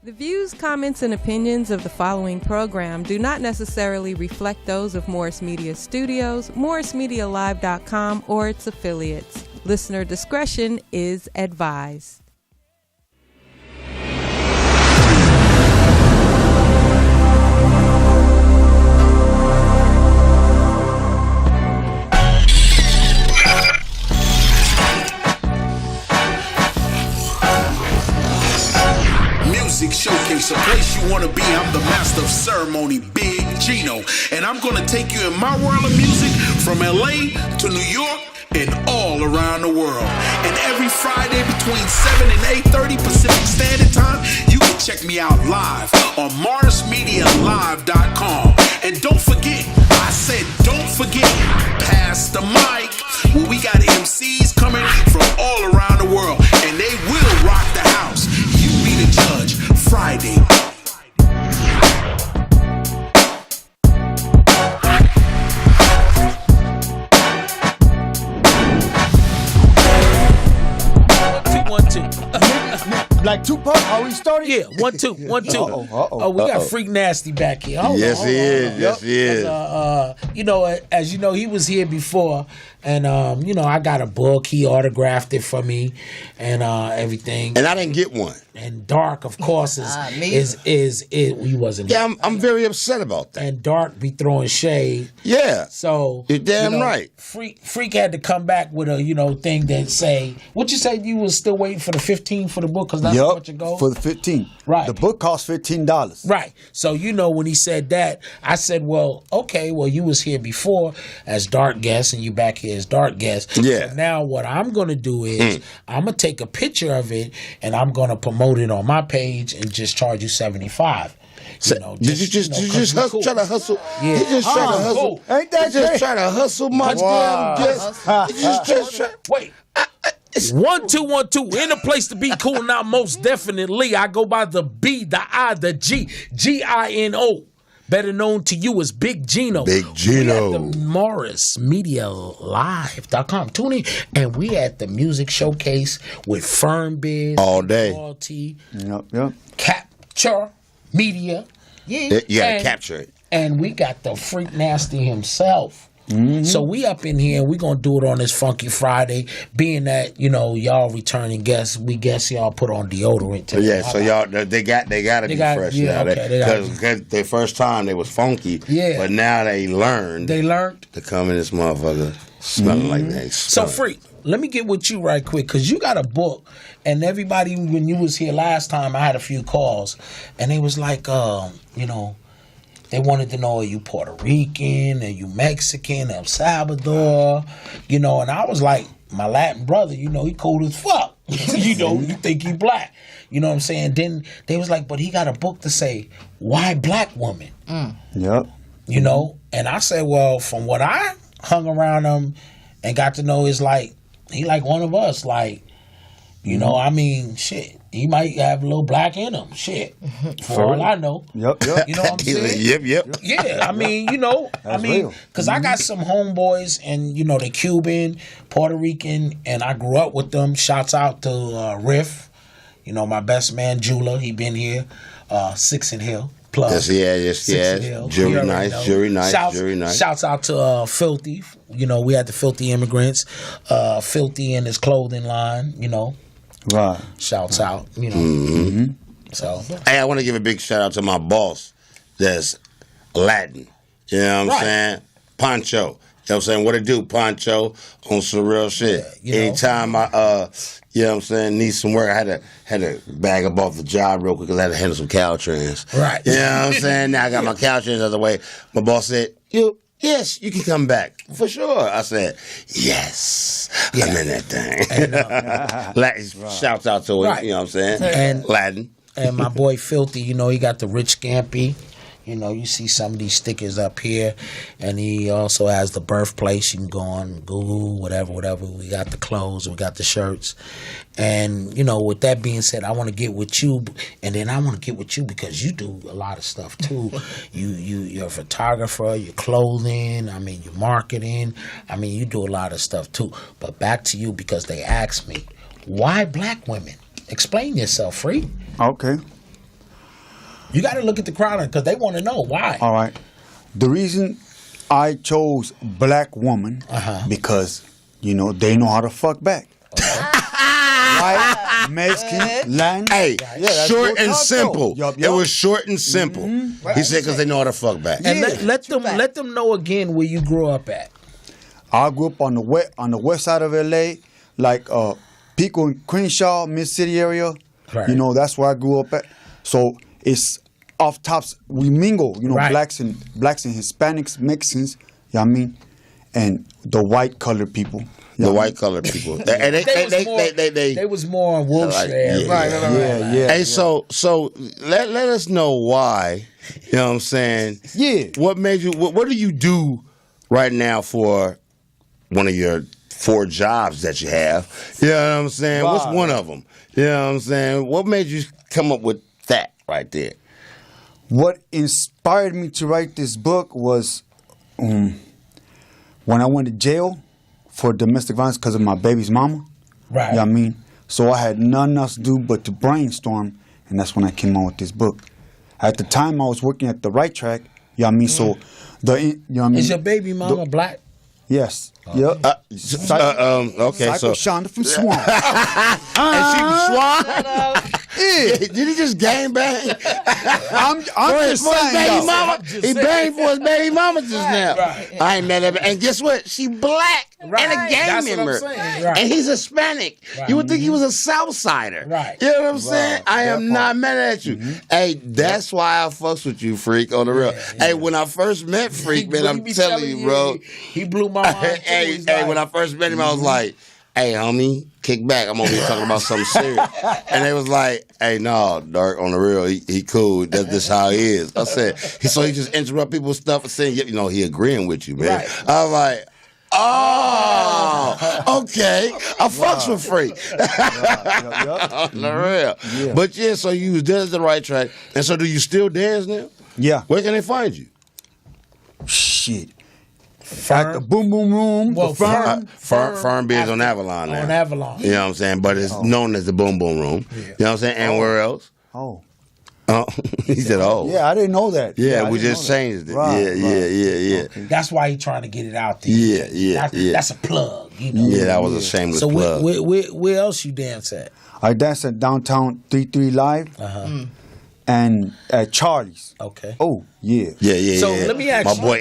The views, comments, and opinions of the following program do not necessarily reflect those of Morris Media Studios, MorrisMediaLive.com, or its affiliates. Listener discretion is advised. Music showcase, a place you want to be. I'm the master of ceremony, Big Gino, and I'm going to take you in my world of music from LA to New York and all around the world. And every Friday between 7 and 8:30 Pacific Standard Time, you can check me out live on MorrisMediaLive.com. And don't forget, I said don't forget, pass the mic. Well, we got MCs coming from all around the world, and they will rock the house. You be the judge. Friday. One, two. Like Tupac, how we started? Yeah, 1 2 1 2. Oh, we got Freak Nasty back here. Yes, he is. Yes, he is. You know, as you know, he was here before, and you know, I got a book. He autographed it for me, and everything. And I didn't get one. And Dark, of course, is he wasn't. Yeah, I'm very upset about that. And Dark be throwing shade. Yeah. So you're damn right. Freak had to come back with a thing that say what you said. You was still waiting for the 15 for the book because that's what you go for the 15. Right. The book costs $15. Right. So when he said that, I said, well, okay, well you was here before as Dark guest and you back here as Dark guest. Yeah. So now what I'm gonna do is I'm gonna take a picture of it and I'm gonna promote it on my page and just charge you $75. You know, did you just hustle, try to hustle? Yeah. He just try to hustle. Ain't that just try to hustle my damn guest? Just try. Wait. 1 2 1 2 in a place to be cool now. Most definitely, I go by the B, the I, the G, Gino. Better known to you as Big Gino. Big Gino. We at the MorrisMediaLive.com. Tune in. And we at the music showcase with Firm Biz. All day. Royalty. Yep. Capture Media. Yeah. You gotta capture it. And we got the Freak Nasty himself. Mm-hmm. So we up in here, we gonna do it on this Funky Friday. Being that y'all returning guests, we guess y'all put on deodorant today. Yeah, so y'all they gotta be fresh now. Because the first time they was funky, but now they learned to come in this motherfucker smelling like that. So Freak, let me get with you right quick because you got a book, and everybody when you was here last time, I had a few calls, and they was like, they wanted to know, are you Puerto Rican? Are you Mexican? El Salvador? And I was like, my Latin brother, he cold as fuck. You think he black. You know what I'm saying? Then they was like, but he got a book to say, why black woman? Yep. And I said, well, from what I hung around him and got to know, is like, he like one of us. Like, I mean, shit. He might have a little black in him. Shit. For all I know. Yep. You know what I'm saying? Yep. Yeah, I mean, because I got some homeboys and, they Cuban, Puerto Rican, and I grew up with them. Shouts out to Riff, my best man, Jula. He been here. 6 and Hill. Plus. Yes, he has. Jury nice. Shouts out to Filthy. We had the Filthy Immigrants. Filthy in his clothing line, Right. Shouts out, So, hey, I want to give a big shout out to my boss that's Latin. You know what I'm saying? Pancho. You know what I'm saying? What it do, Pancho, on some real shit. Anytime I need some work, I had to bag up off the job real quick because I had to handle some Caltrans. Right. You know what I'm saying? Now I got my Caltrans out of the way. My boss said, yes, you can come back. For sure. I said, yes. Yeah. I'm in that thing. And, shouts out to it, you know what I'm saying? And Latin. And my boy Filthy, he got the Rich Scampy. You see some of these stickers up here. And he also has the birthplace. You can go on Google, whatever. We got the clothes, we got the shirts. And, with that being said, I want to get with you. And then I want to get with you because you do a lot of stuff, too. You're a photographer, you're clothing, you're marketing. You do a lot of stuff, too. But back to you because they asked me, why black women? Explain yourself, Free. Okay. You got to look at the crowd because they want to know why. All right. The reason I chose black woman because they know how to fuck back. White, Mexican, Latin. Hey, that's short what and I simple. told. Yup. It was short and simple. He said because they know how to fuck back. And let them know again where you grew up at. I grew up on the west side of LA, like Pico and Crenshaw, Mid-City area. Right. That's where I grew up at. So it's off tops. We mingle, Right. blacks and Hispanics, Mexicans. You know what I mean? And the white colored people. The white colored people. And They was more on Wilshire. Right. Yeah. Hey, so let us know why. You know what I'm saying? Yeah. What made you? What do you do right now for one of your 4 jobs that you have? You know what I'm saying? Right. What's one of them? You know what I'm saying? What made you come up with that right there? What inspired me to write this book was when I went to jail for domestic violence because of my baby's mama. Right. You know what I mean? So I had nothing else to do but to brainstorm, and that's when I came on with this book. At the time, I was working at the Right Track. You know what I mean? So, you know what I mean? Is your baby mama black? Yes. Yep. Okay, Psycho so Shonda from Swan. and she was Swan. Did he just gang bang? I'm just For his saying, baby though. mama. He banged for his baby mama just now. right. I ain't mad at her. And guess what? She black Right. and a gang That's what I'm member. saying. Right. And he's Hispanic. Right. You would think he was a Southsider. Right. You know what I'm saying? I am That not part. mad at you. Hey, that's why I fucks with you, Freak, on the real. Hey, when I first met Freak, man, I'm telling you, bro. He blew my mind. Too. Hey, He's hey, like, when I first met him, I was like, hey, homie, kick back. I'm over here talking about something serious. And they was like, hey, no, Dark, on the real, he cool. That's just how he is. I said, so he just interrupt people's stuff and saying, he agreeing with you, man. Right. I was like, oh, okay. I fucks with Freak. On the real. Yeah. But yeah, so you was there at the Right Track. And so do you still dance now? Yeah. Where can they find you? Shit. At the Boom Boom Room. Well, the Firm. Firm Biz on Avalon now. On Avalon. You know what I'm saying? But it's known as the Boom Boom Room. You know what I'm saying? And where else? Oh. Oh, he said, oh. Yeah, I didn't know that. Yeah, I we didn't just know that. changed it. Right, Yeah. Okay. That's why he trying to get it out there. Yeah. That's a plug. Yeah, that was a shameless So plug. where else you dance at? I danced at Downtown 33 Live and at Charlie's. Okay. Oh, yeah. Yeah. So let me ask my you- boy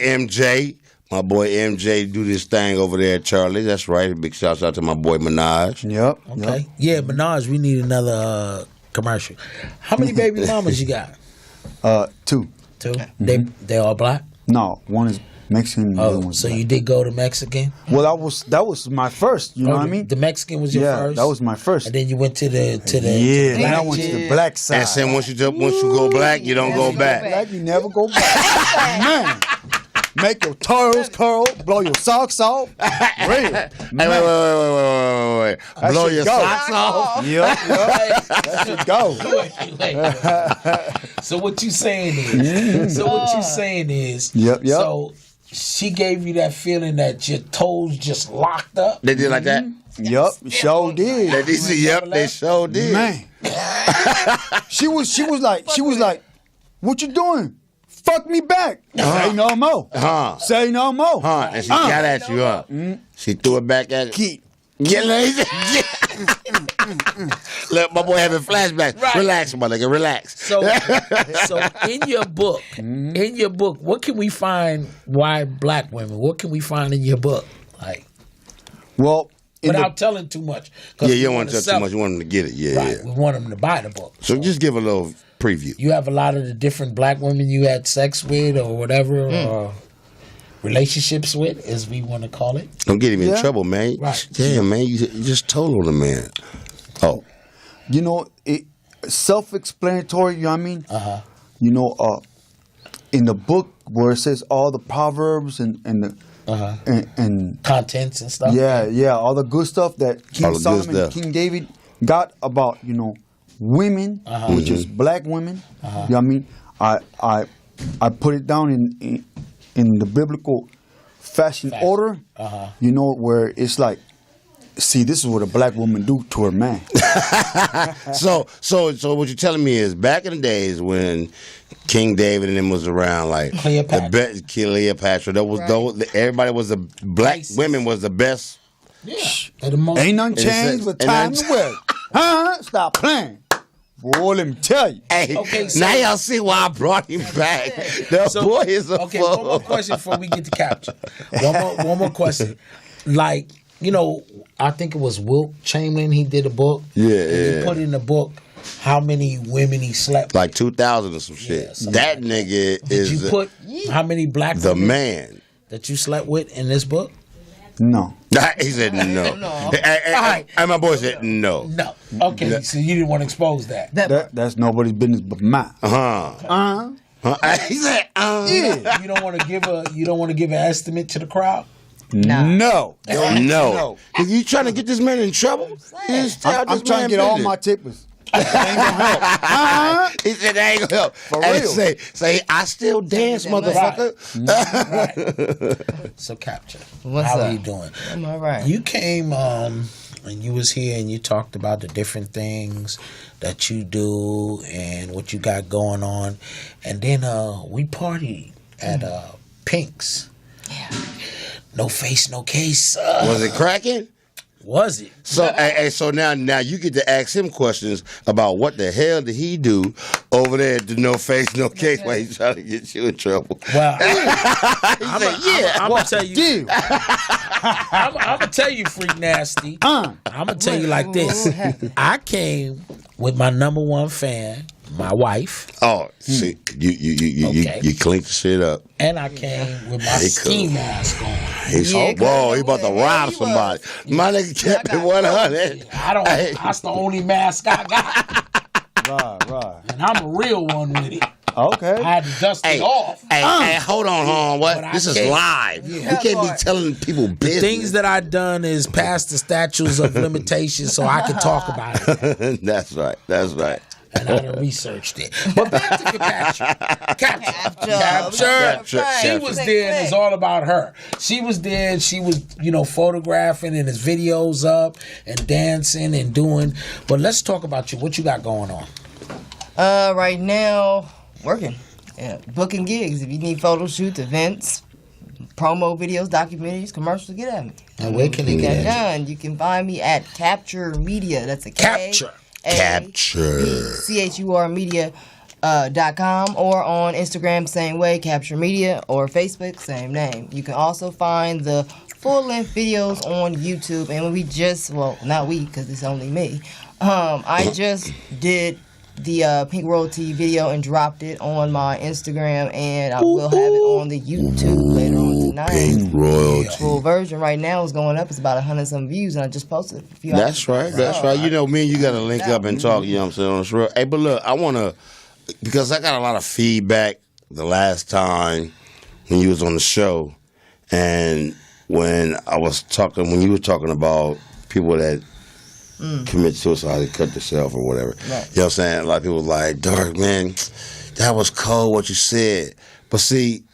MJ do this thing over there at Charlie. That's right. Big shout out to my boy Minaj. Yep. Okay. Yep. Yeah, Minaj, we need another commercial. How many baby mamas you got? 2. 2. They all black? No, one is Mexican. And the other Oh, one's so black. you did go to Mexican? Well, that was my first. You know what I mean? The Mexican was your Yeah, first. that was my first. And then you went to the Yeah, then I black went to the jig. black side. And then once you go black, you don't go back. Black, you never go back. Man, make your toes curl, blow your socks off. Real. Hey, wait. That Blow should your go. socks off. Yep. That should go. So what you saying is, Yep. so she gave you that feeling that your toes just locked up. They did like that? Yep, sure did. They did. Yep, they sure did. Man, she was like, what you doing? Fuck me back. Say no more. Say no more. And she got at you, huh? She threw it back at you. Get lazy. Look, my boy having flashbacks. Right. Relax, my nigga. Relax. So in your book, what can we find? Why black women? What can we find in your book? Like, Well, without telling too much. 'Cause Yeah, we you don't want to wanna tell sell too much. You want them to get it. Yeah, Right. yeah. We want them to buy the book. So just give a little preview. You have a lot of the different black women you had sex with or whatever, or relationships with, as we want to call it. Don't get him in Yeah. trouble, man. Right. Damn, man. You just told on the man. Oh. you know, it self-explanatory. You know what I mean? You know, in the book where it says all the proverbs and and Contents and stuff. yeah, all the good stuff that All King the good Solomon, stuff. King David got about women, which is black women. You know what I mean? I put it down in the biblical fashion order. You know, where it's like See, this is what a black woman do to her man. So what you're telling me is back in the days when King David and them was around, like Cleopatra, everybody was the black women was the best. Yeah. Ain't nothing changed but time to wear it. Huh? Stop playing. Boy, let me tell you. Hey, okay, so, now y'all see why I brought him back. The boy is a okay, fool. one more question before we get to capture. One more question. Like, you know, I think it was Wilt Chamberlain. He did a book. Yeah. He put in the book how many women he slept with. Like 2,000 or some shit. That nigga Did is you put how many black the women man that you slept with in this book? No. He said no. And my boy said no. No. Okay, so you didn't want to expose that. That's nobody's business but mine. He said Yeah. You don't want to give an estimate to the crowd? No. No. If you trying to get this man in trouble, I'm trying to get all my tippers. That ain't gonna help. He said that ain't gonna help. For real. Say, I still dance, motherfucker. Right. So, Capture. How are you doing? I'm all right. You came and you was here and you talked about the different things that you do and what you got going on. And then we partied at Pink's. Yeah. No face, no case. Was it cracking? Was it? So, so now you get to ask him questions about what the hell did he do over there at the No Face, No Case while he's trying to get you in trouble. Well, I'm gonna tell you. I'm gonna tell you, Freak Nasty. I'm gonna tell you like this. I came with my number one fan, my wife. Oh, see, you cleaned the shit up. And I came with my ski mask on. He about to rob somebody. My nigga kept it 100. That's the only mask I got. Right. And I'm a real one with it. Okay. I had to dust it off. Hey, hold on, what? This is live. Yeah. You can't be telling people business. Things that I done is past the statutes of limitations, so I can talk about it. That's right. And I done researched it. But back to Capture. She was there, and it's all about her. She was there, and she was, photographing and his videos up and dancing and doing. But let's talk about you. What you got going on? Right now, working. Yeah, booking gigs. If you need photo shoots, events, promo videos, documentaries, commercials, get at me. And where can they get done? You can find me at Capture Media. That's a Capture. CHUR Media.com or on Instagram, same way, Capture Media, or Facebook, same name. You can also find the full-length videos on YouTube. And not we, because it's only me. I just did the Pink Royalty video and dropped it on my Instagram, and I will have it on the YouTube later on tonight. Pink Royalty. Full version right now is going up. It's about 100-some views, and I just posted it a few That's hours right. ago. You know, me and you got to link up and talk, you know what I'm saying, on this real. Hey, but look, I want to, because I got a lot of feedback the last time when you was on the show, and when you were talking about people that commit suicide and cut themselves or whatever. Right. You know what I'm saying? A lot of people was like, Dark, man, that was cold what you said. But see,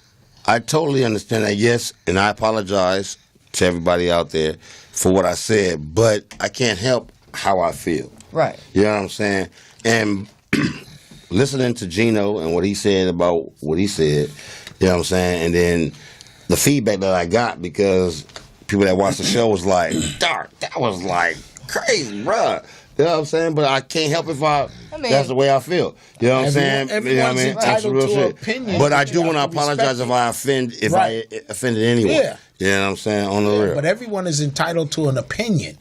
I totally understand that, yes, and I apologize to everybody out there for what I said, but I can't help how I feel. Right. You know what I'm saying? And listening to Gino and what he said about what he said, you know what I'm saying? And then the feedback that I got, because people that watched the show was like, Dark, that was like crazy, bruh. You know what I'm saying? But I can't help if that's the way I feel. You know what I'm saying? Everyone's you know what I mean? That's entitled real to shit. opinion, but I do want to apologize if I offended anyone. Yeah. You know what I'm saying? On the real. But everyone is entitled to an opinion.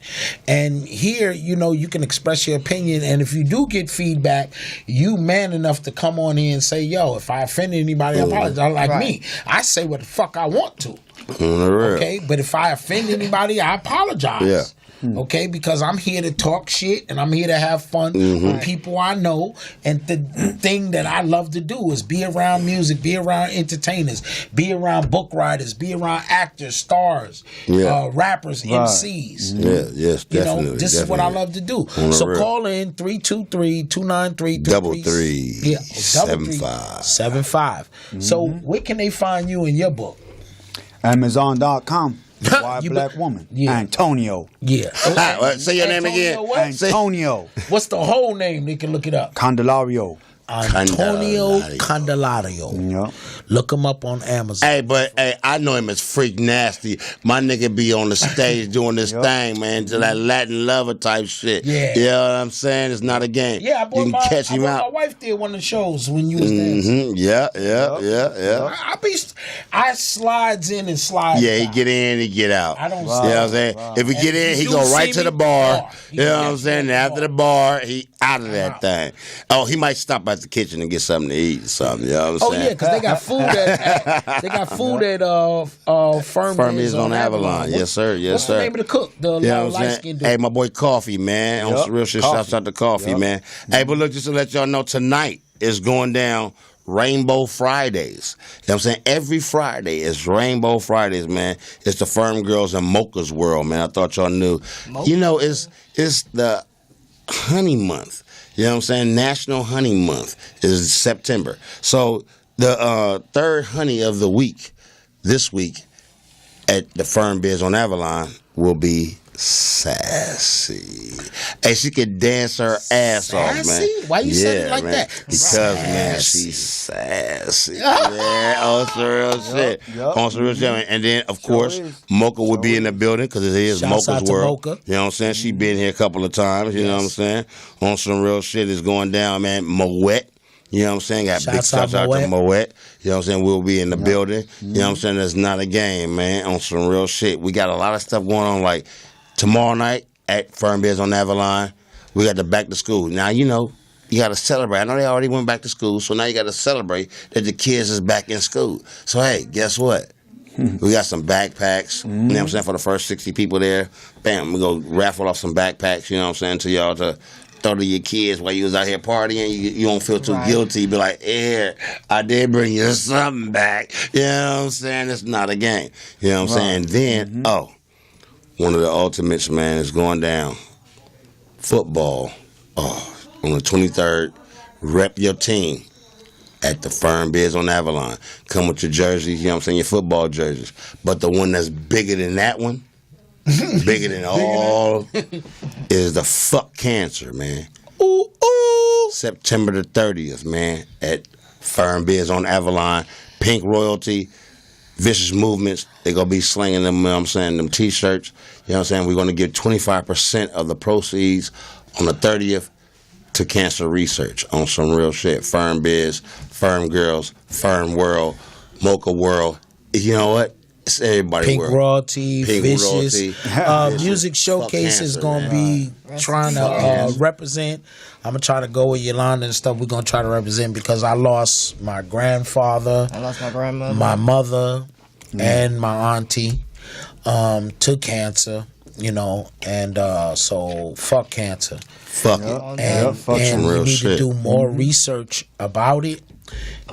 And here, you can express your opinion. And if you do get feedback, you man enough to come on here and say, yo, if I offended anybody, I apologize. Like me, I say what the fuck I want to. On the real. Okay? But if I offend anybody, I apologize. Yeah. Okay, because I'm here to talk shit and I'm here to have fun with people I know. And the thing that I love to do is be around music, be around entertainers, be around book writers, be around actors, stars, rappers, MCs. Yeah, yes, definitely. This is what I love to do. So call in 323-293-3375. Yeah, 75. So where can they find you in your book? Amazon.com. White You black be- woman. Yeah. Antonio. Yeah. Say your name again. Antonio what? Antonio. What's the whole name? They can look it up. Candelario. Antonio Candelario. Yep. Look him up on Amazon. Hey, but hey, I know him as Freak Nasty. My nigga be on the stage doing this thing, man, to that Latin lover type shit. Yeah. You know what I'm saying? It's not a game. Yeah, you can catch him out. My wife did one of the shows when you was dancing. Yeah. I slides in and slides Yeah, he out. get in, he get out. I don't You know what I'm saying? If he get in, he go right to the bar. You know what I'm saying? And after the bar, he out of that thing. Oh, he might stop at the kitchen and get something to eat or something. You know what I'm Oh saying? yeah, because they got food at Firm is on Avalon. Yes, sir. Yes, What's sir. the name of the cook? The You know what I'm light saying? skinned dude. Hey, my boy Coffee, man. On some real shit, shouts out to Coffee, man. Hey, but look, just to let y'all know, tonight is going down Rainbow Fridays. You know what I'm saying? Every Friday is Rainbow Fridays, man. It's the Firm Girls and Mocha's world, man. I thought y'all knew. You know, it's the honey month. You know what I'm saying? National Honey Month is September. So the third honey of the week, this week, at the Firm Biz on Avalon will be Sassy. Hey, she could dance her ass off, man. Sassy? Why you say it like man. that? Because, man, she's sassy. Yeah, on some real shit. On some real shit. And then, of course, Mocha would be in the building because it is Shouts out Mocha's to world. Mocha. You know what I'm saying? She been here a couple of times. You know what I'm saying? On some real shit is going down, man. Moet. You know what I'm saying? Got big shouts out to Moet. You know what I'm saying? We'll be in the building. You know what I'm saying? It's not a game, man. On some real shit. We got a lot of stuff going on. Like tomorrow night at Firm Biz on Avalon, we got the back to school. Now, you know, you got to celebrate. I know they already went back to school, so now you got to celebrate that the kids is back in school. So, hey, guess what? We got some backpacks, you know what I'm saying, for the first 60 people there. Bam, we go raffle off some backpacks, you know what I'm saying, to y'all to throw to your kids while you was out here partying. You don't feel too guilty. Be like, yeah, I did bring you something back. You know what I'm saying? It's not a game. You know what I'm saying? Then, one of the ultimates, man, is going down. Football. On the 23rd, rep your team at the Firm Biz on Avalon. Come with your jerseys, you know what I'm saying, your football jerseys. But the one that's bigger than that one, bigger than all, is the fuck cancer, man. September the 30th, man, at Firm Biz on Avalon. Pink Royalty, Vicious Movements, they're going to be slinging them, you know what I'm saying, them T-shirts. You know what I'm saying? We're going to give 25% of the proceeds on the 30th to cancer research on some real shit. Firm Biz, Firm Girls, Firm World, Mocha World. You know what? It's everybody Pink world. Royalty, Pink Vicious. Royalty. Music Showcase cancer, is going to man. be trying to represent. I'm going to try to go with Yolanda and stuff. We're going to try to represent because I lost my grandfather. I lost my grandmother. My mother and my auntie to cancer, you know, and so fuck cancer. Fuck it. And we real need shit. to do more research about it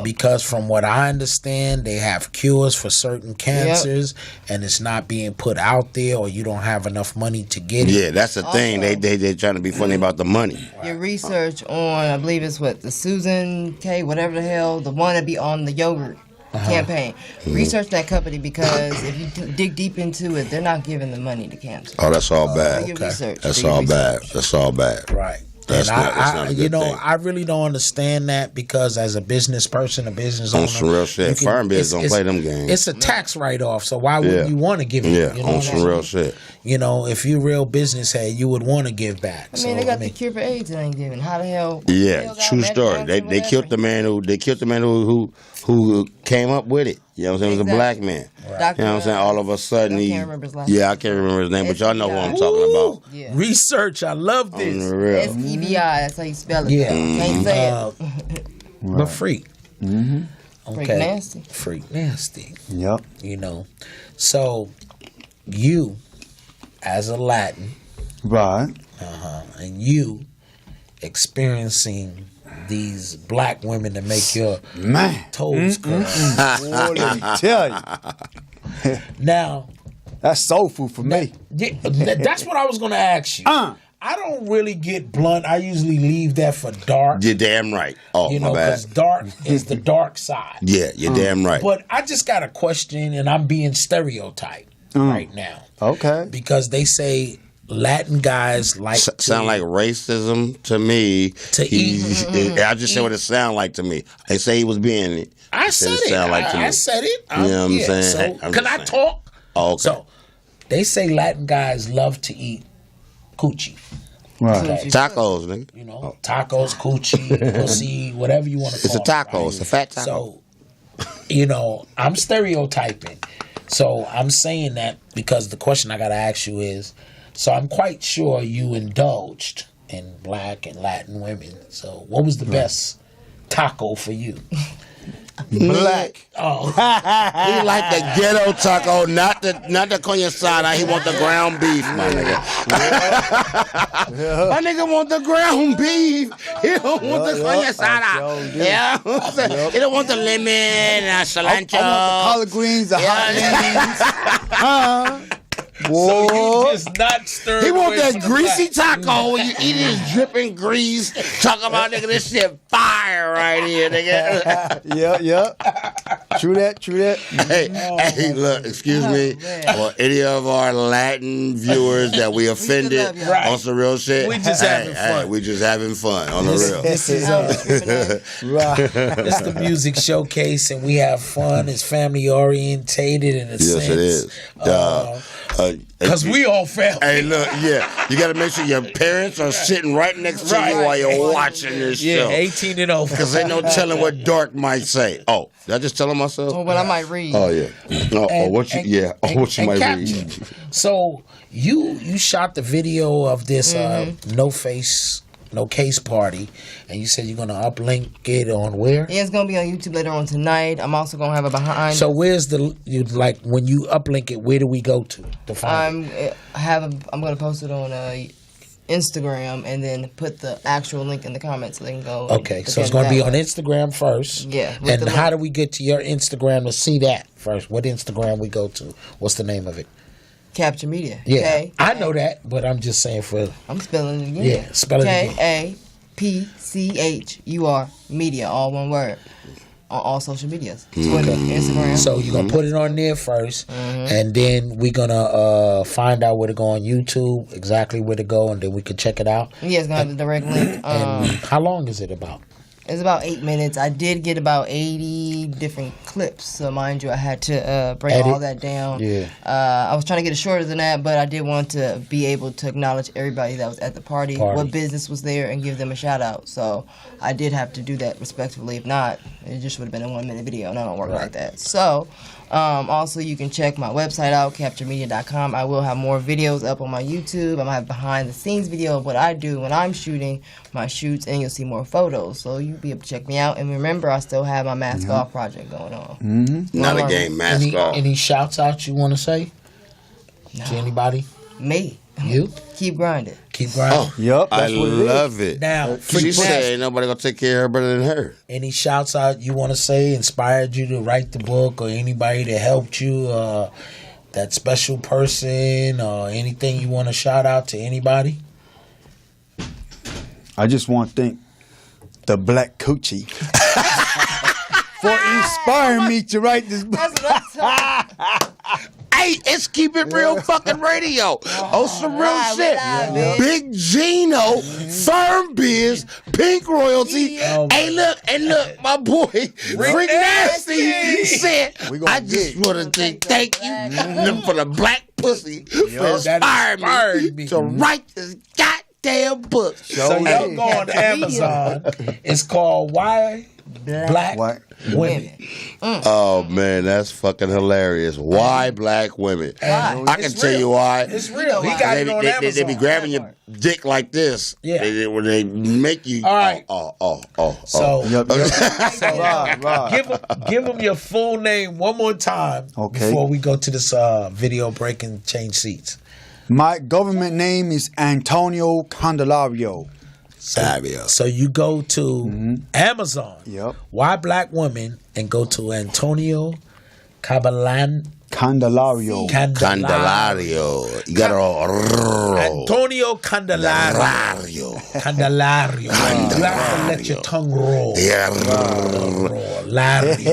because from what I understand, they have cures for certain cancers and it's not being put out there or you don't have enough money to get it. Yeah, that's the thing. They're trying to be funny about the money. Your research on, I believe it's what, the Susan K, whatever the hell, the one that be on the yogurt campaign. Research that company because if you dig deep into it, they're not giving the money to cancer. Oh, that's all bad. Do your research. That's Do your all bad. research. That's all bad. Right. That's and not a you good know, thing. I really don't understand that because as a business person, a business owner, On some real shit. Firm Biz don't play them games. It's a tax write-off, so why wouldn't you want to give it? Yeah, You know on what some I mean? real shit. You know, if you're real business head, you would want to give back. I mean, they got the cure for AIDS that ain't giving. How the hell? Yeah, true story. They killed the man who came up with it. You know what I'm saying? It was a black man. Right. You know what I'm saying? All of a sudden I he. can't remember his last name. Yeah, I can't remember his name, but y'all know what I'm talking about. Yeah. Research, I love On this. the real. SEBI, that's how you spell it. Yeah. Can't say it. But freak. Okay. Freak nasty. Freak nasty. Yep. You know, so you, as a Latin, Right. and you experiencing these black women that make your Man. toes curl. Boy, let me tell you. Now, That's soul food for me. yeah, that's what I was going to ask you. I don't really get blunt. I usually leave that for dark. You're damn right. Oh, You know, my bad. because dark is the dark side. Yeah, you're damn right. But I just got a question, and I'm being stereotyped. right now. Okay. Because they say Latin guys like to sound like racism to me. To eat. I just said what it sound like to me. They say he was being. I said it. Sound like to me. I said it. You know what I'm saying? So, can I talk? Oh, okay. So, they say Latin guys love to eat coochie. Right. Okay. Tacos, nigga. You know, tacos, coochie, pussy, whatever you want to call it. It's a taco. Right? It's a fat taco. So, you know, I'm stereotyping. So, I'm saying that because the question I got to ask you is, so I'm quite sure you indulged in black and Latin women. So, what was the best taco for you? Black. Oh, He like the ghetto taco, not the coño asada. He want the ground beef, my nigga. My nigga want the ground beef. He don't want the coño asada. Yeah, he don't want the lemon and cilantro. I want the collard greens, the hot beans. so you just not stirred. He want away that from the greasy black. taco when you eat it, it's dripping grease. Talk about, nigga, this shit fire right here, nigga. Yeah. True that. Hey, look, excuse me. For any of our Latin viewers that we offended love y'all. on some real shit. We just having fun. We just having fun on the real. This is it's the music showcase, and we have fun. It's family orientated in a sense. Yes, it is. Because we all family. Hey, look, yeah, you got to make sure your parents are sitting right next to you while you're watching this show. 18 and over. Because ain't no telling what Dark might say. Oh, did I just tell him myself? Or what I might read. Oh, yeah. What you might Captain. read. So you shot the video of this no case party, and you said you're gonna uplink it on where? Yeah, it's gonna be on YouTube later on tonight. I'm also gonna have it behind. So where's when you uplink it? Where do we go to find it? I'm gonna post it on Instagram and then put the actual link in the comments so they can go. Okay, so it's gonna be on Instagram first. Yeah. And how do we get to your Instagram to see that first? What Instagram we go to? What's the name of it? Capture Media. Yeah, K- I know that, but I'm just saying for. I'm spelling it again. Yeah, spell it again. KAPCHUR Media, all one word. On all social medias. Twitter, Instagram. So you're gonna put it on there first, and then we're gonna find out where to go on YouTube, exactly where to go, and then we can check it out. Yeah, it's gonna have the direct link. And how long is it about? It's about 8 minutes. I did get about 80 different clips, so mind you, I had to break Edit. all that down. Yeah. I was trying to get it shorter than that, but I did want to be able to acknowledge everybody that was at the party, what business was there, and give them a shout out. So I did have to do that respectfully. If not, it just would have been a 1 minute video, and I don't work like that. So also, you can check my website out, capturemedia.com. I will have more videos up on my YouTube. I'm going to have behind the scenes video of what I do when I'm shooting my shoots, and you'll see more photos. So you'll be able to check me out. And remember, I still have my Mask Off project going on. Not a game, mask off. Any shouts out you want to say to anybody? Me. You? Keep grinding. Keep grinding. Oh, Yep, I that's what it is. love it. Now, She said ain't nobody going to take care of her better than her. any shouts out you want to say inspired you to write the book, or anybody that helped you, that special person, or anything you want to shout out to anybody? I just want to thank the Black Coochie for inspiring me to write this book. Hey, it's Keep It Real fucking radio. Oh, some real shit. Big Gino, Firm Biz, Pink Royalty. Hey, look, my boy, Rick Nasty said, I just want to say thank you for the black pussy for inspiring me to write this goddamn book. So y'all go on Amazon. It's called Why Black Women. Oh man, that's fucking hilarious. Why black women? I can tell you why. It's real. He got it on Amazon. They be grabbing your dick like this. Yeah. When they make you. All right. So give them your full name one more time before we go to this video break and change seats. My government name is Antonio Candelario. So you go to Amazon. Yep. Why Black Women, and go to Antonio Candelario. Candelario. You got to Antonio Candelario. Candelario. You have to let your tongue roll. Yeah. Lario.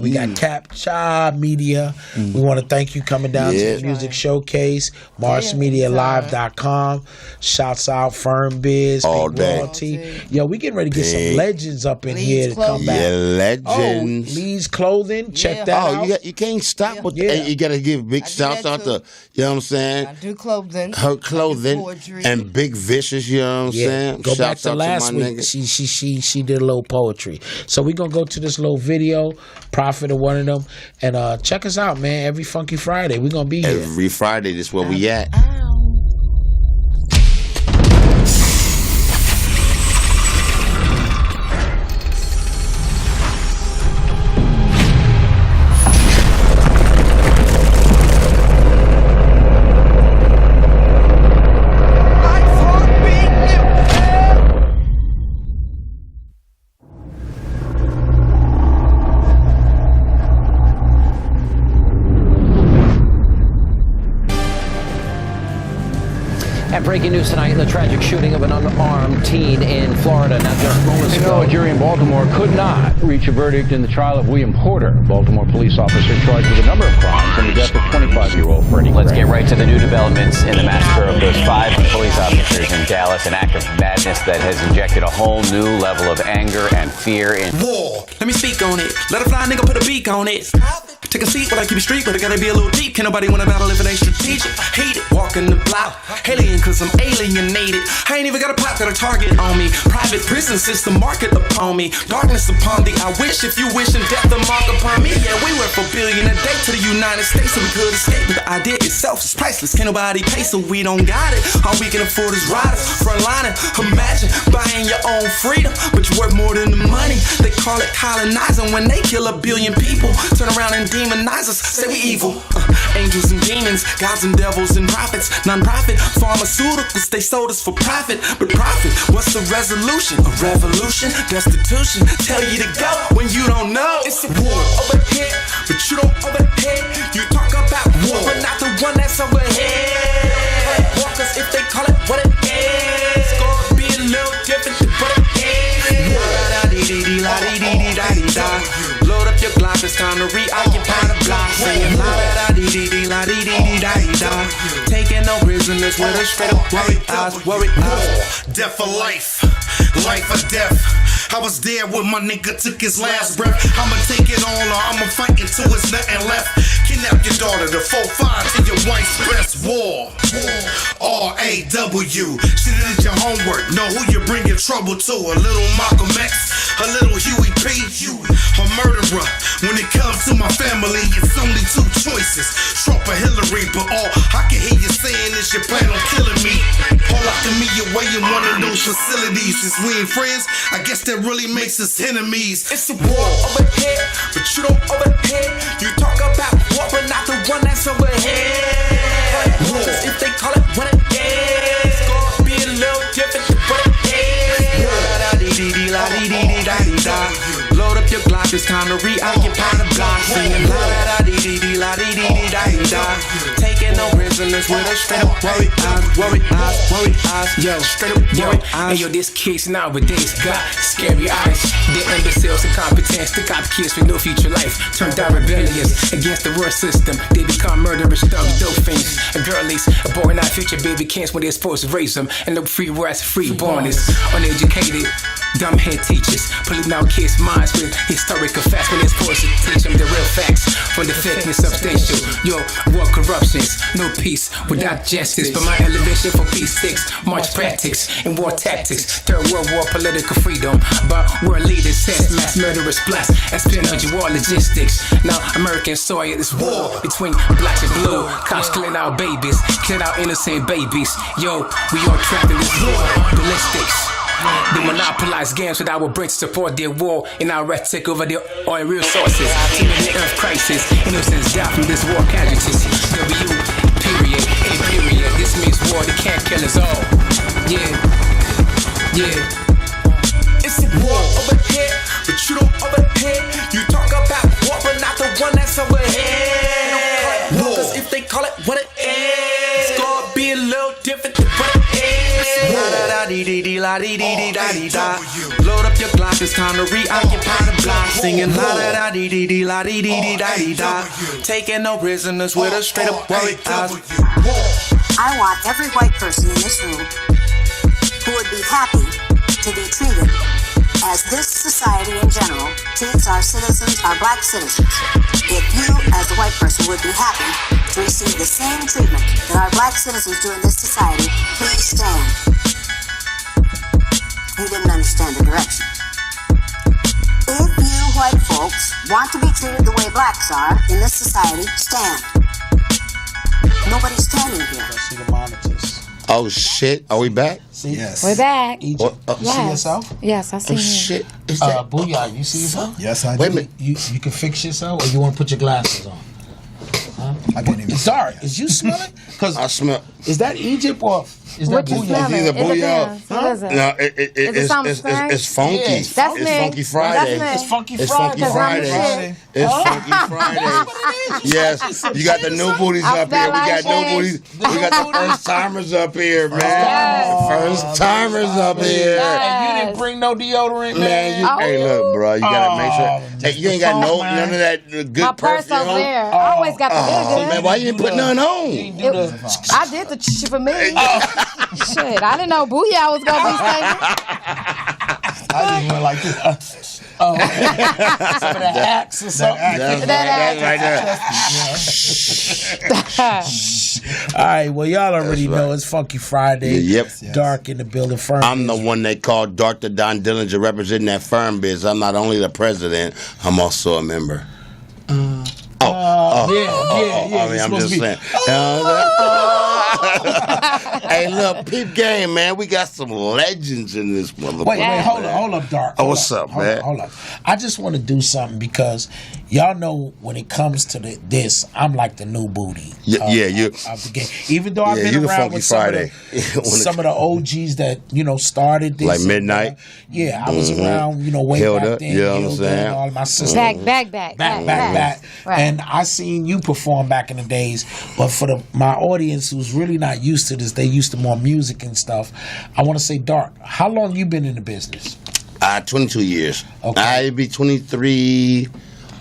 we got Capture Media. We want to thank you coming down to the Music Showcase. MarsMediaLive.com. Shouts out Firm Biz, All Big day. Royalty. Yo, we getting ready to get some legends up in here to come back. Yeah, legends. Oh, Lee's Clothing. Check that out. You can't stop with that. You got to give big shouts out to, you know what I'm saying? I do clothing. Her clothing and Big Vicious, you know what I'm saying? Go back Shouts to out last my week. nigga. She did a little poetry. So we're going to go to this little video, Prophet of one of them, and check us out, man. Every Funky Friday. We're going to be here. Every Friday, this is where we at. And breaking news tonight, the tragic shooting of an unarmed teen in Florida. Now, just moments ago, a jury in Baltimore could not reach a verdict in the trial of William Porter, Baltimore police officer charged with a number of crimes and the death of 25-year-old Freddie Gray. Let's get right to the new developments in the massacre of those 5 police officers in Dallas, an act of madness that has injected a whole new level of anger and fear in war. Let me speak on it. Let a fly nigga put a beak on it. Take a seat, but I keep it street, but it gotta be a little deep. Can't nobody wanna battle if it ain't strategic. Hate it, walking the block. Alien, cause I'm alienated. I ain't even got a plot, got a target on me. Private prison system, market upon me. Darkness upon thee. I wish if you wish and death the mark upon me. Yeah, we went for $1 billion a day to the United States so we could escape. But the idea itself is priceless. Can't nobody pay, so we don't got it. All we can afford is riders, frontlining. Imagine buying your own freedom, but you're worth more than the money. They call it colonizing when they kill 1 billion people. Turn around and demonize us, say we evil. Angels and demons, gods and devils and prophets. Non-profit pharmaceuticals, they sold us for profit. But profit, what's the resolution? A revolution, destitution. Tell you to go when you don't know. It's a war overhead, but you don't overhead. You talk about war, but not the one that's overhead. War, cause if they call it what it is, it's gonna be a little different than what it is. La-da-dee-dee-dee-la-dee-dee-dee-da-dee-da. Load up your Glock, it's time to reoccupy the block. Saying la-da-dee-dee-dee-la-dee-dee-dee-da-dee-da. Taking no prisoners with a straight up worry eyes, worry eyes. Death or life, life or death. I was there when my nigga took his last breath. I'ma take it all or I'ma fight until it's nothing left. Kidnap your daughter, the 4-5 to your wife's best. War, R-A-W. Shit did your homework, know who you're bringing trouble to. A little Malcolm X, a little Huey P, a murderer. When it comes to my family, it's only 2 choices, Trump or Hillary. But all I can hear you saying is you plan on killing me. All I can meet your way in one of those facilities. Since we ain't friends, I guess that really makes us enemies. It's a war overhead, but you don't overhead. You talk about war, but not the one that's overhead. Cause if they call it what it is, it's gonna be a little different than what it is. La-da-dee-dee-dee-la-dee-dee-dee-da-dee-da. Load up your Glock, it's time to reoccupy the block. Singing la-da-dee-dee-dee-la-dee-dee-dee-da-dee-da. Taking no prisoners with a straight up worry eyes, worry eyes, worry eyes. Yo, straight up worry eyes. Yo, this kids nowadays got scary eyes. They're imbeciles, incompetents, the cop kids with no future life. Turned out rebellious against the world system. They become murderous, thugs, dope fiends. A girlies, a boy not future baby can't when they're supposed to raise them. And no free words, freeborners, uneducated, dumb head teachers, polluting our kids' minds with historical facts when they're supposed to teach them the real facts from the fakeness substantial. Yo, war corruptions, no peace without justice. But my elevation for peace sticks, march practice and war tactics. Third World War political freedom, but world leaders says mass murderous blast, espionage war logistics. Now American soil is war between blacks and blue. Cops killing our babies, killing our innocent babies. Yo, we all trapped in this war, ballistics. They monopolize games with our brains to support their war in our right to take over their oil resources. To the earth crisis, innocents die from this war casualties. W, period, A period. This means war, they can't kill us all. Yeah, yeah. It's a war overhead, but you don't overhead. You talk about war, but not the one that's overhead. Cause if they call it what it is, it's gonna be a little different than what it is. dee dee dee la dee dee dee da dee da. Load up your Glock, it's time to reoccupy the block. Singing la da da dee dee dee la dee dee dee da dee da. Taking no prisoners with a straight up worried eyes. I want every white person in this room who would be happy to be treated as this society in general treats our citizens, our black citizens. If you, as a white person, would be happy to receive the same treatment that our black citizens do in this society, please stand. He didn't understand the direction. If you white folks want to be treated the way blacks are in this society, stand. Nobody's standing here. See the monitors. Oh shit! Are we back? See? Yes. We're back. Egypt. Yes. You see yourself? Yes, I see Oh you. shit! Is that Booyah, you see yourself? Yes, I do. Wait a minute. You can fix yourself, or you want to put your glasses on? Huh? I can't even. It's dark. Is you smelling? Because I smell. is that Egypt or is that What you Booyah? smelling? Either It Booyah. depends. What is it? No, it something strange? it's funky. Yeah, it's That's it's me. Funky Friday. That's me. It's Funky It's Friday. Funky Friday. Friday. It's Funky Friday. Yes, you got the new booties I up here. We feel like got new it. booties. We got the first timers up here, man. Yes. First timers up here. Yes. And you didn't bring no deodorant, Man, you, hey, look, bro, you gotta make sure. Hey, you ain't got none of that good My purse perfume. over there. I always got the good. Man, why you didn't put none on? I did the shit for me. Shit, I didn't know Booyah was gonna be singing. I just went like this. Some of that axe or something. That's right there. All right, well, y'all already That's know right. it's Funky Friday. Yep. Dark in the building. Firm. I'm the one they call Dr. Don Dillinger representing that firm biz. I'm not only the president, I'm also a member. Yeah. I mean, I'm just saying. Hey, look, peep game, man. We got some legends in this motherfucker. Wait, hold up, Dark. Oh, what's up, man? Hold up. I just want to do something because y'all know when it comes to this, I'm like the new booty. You. Of the game. Even though I've been you the around Funky with Friday. some of the OGs that started this, Like Midnight. Yeah, I was around, way Hilda, back then. you know what I'm Hilda saying? and all my sisters. Back. Back. Right. And I seen you perform back in the days, but for my audience who's really not used to this, they used to more music and stuff. I want to say, Dark, how long you been in the business? 22 years. Okay. I'd be 23.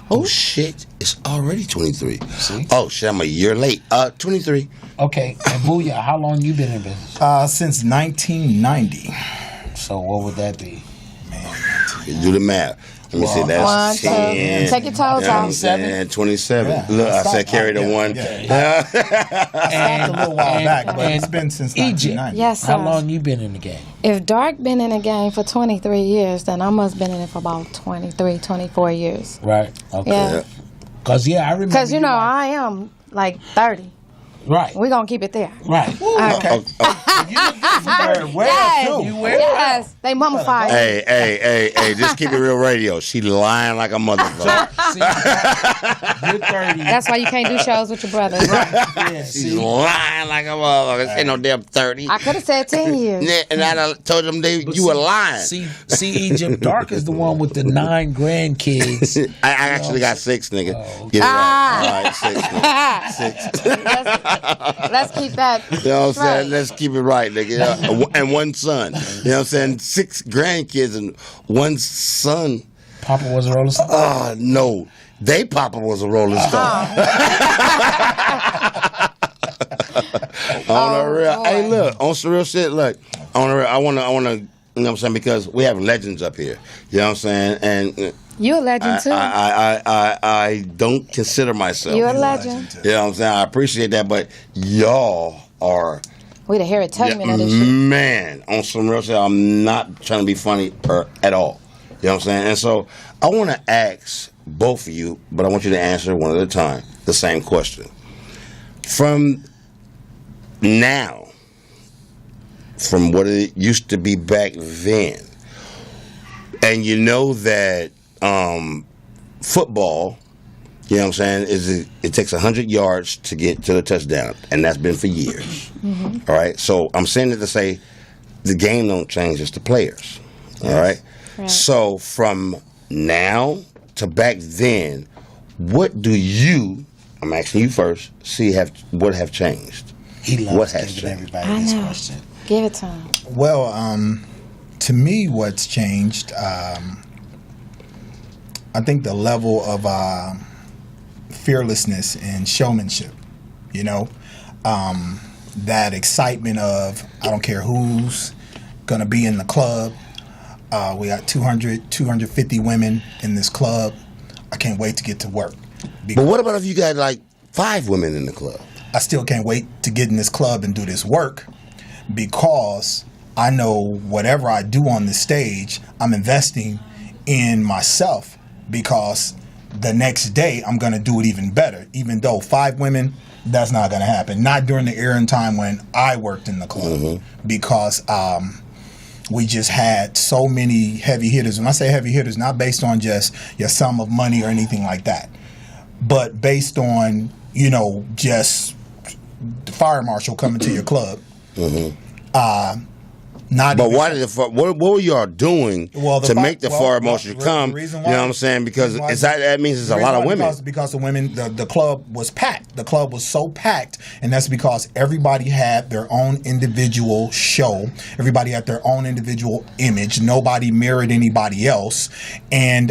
Oh, shit. It's already 23. See? Oh, shit. I'm a year late. 23. Okay. And Booyah, how long you been in business? Since 1990. So what would that be? Do the math. Let me see. That's 1, 2. 10. Take your toes off. 27. Yeah. Look, I said carry the one. Stopped a little while back, but it's been since Egypt. 1990. Yes, sir. How long you been in the game? If Dark been in the game for 23 years, then I must been in it for about 23, 24 years. Right. Okay. Yeah. Because I remember. Because, I am like 30. Right. We're going to keep it there. Right. Okay. You look good for 30. Yes. You wear Yes. They mummified. Hey, just keep it real radio. She lying like a motherfucker. See, you're 30. That's why you can't do shows with your brother. Yeah, She's lying like a motherfucker. Ain't no damn 30. I could have said 10 years. And I done told them you were lying. See, Egypt Dark is the one with the 9 grandkids. I actually got 6, nigga. Oh. Get it right. All right, 6, nigga. 6. Let's keep that. You know what I'm saying? straight. Let's keep it right, nigga. And 1 son. You know what I'm saying? 6 grandkids and 1 son. Papa was a roller star? No. They papa was a rolling star. On the real. Hey, look. On some real shit, look. On the real, I wanna, you know what I'm saying? Because we have legends up here. You know what I'm saying? And You a legend too. I don't consider myself. You a legend. You know what I'm saying? I appreciate that, but y'all are We the heritage of this shit. man, on some real shit. I'm not trying to be funny at all. You know what I'm saying? And so I want to ask both of you, but I want you to answer one at a time, the same question. From now, from what it used to be back then, and you know that football, you know what I'm saying, it takes 100 yards to get to the touchdown, and that's been for years. All right? So I'm saying it to say the game don't change, it's the players. All right? So from now to back then, what do you, I'm asking you first, see what have changed? He loves What has giving changed? everybody this question. Give it to him. Well, to me, what's changed, I think the level of fearlessness and showmanship, you know, that excitement of, I don't care who's going to be in the club. We got 250 women in this club. I can't wait to get to work. But what about if you got like 5 women in the club? I still can't wait to get in this club and do this work, because I know whatever I do on the stage, I'm investing in myself, because the next day I'm going to do it even better. Even though 5 women, that's not going to happen. Not during the era and time when I worked in the club, because we just had so many heavy hitters. When I say heavy hitters, not based on just your sum of money or anything like that, but based on, you know, just the fire marshal coming to your club. But why did what were y'all doing to make the fire marshal come? You know what I'm saying? Because that means there's a lot of women. Because the women, the club was packed. The club was so packed, and that's because everybody had their own individual show. Everybody had their own individual image. Nobody mirrored anybody else. And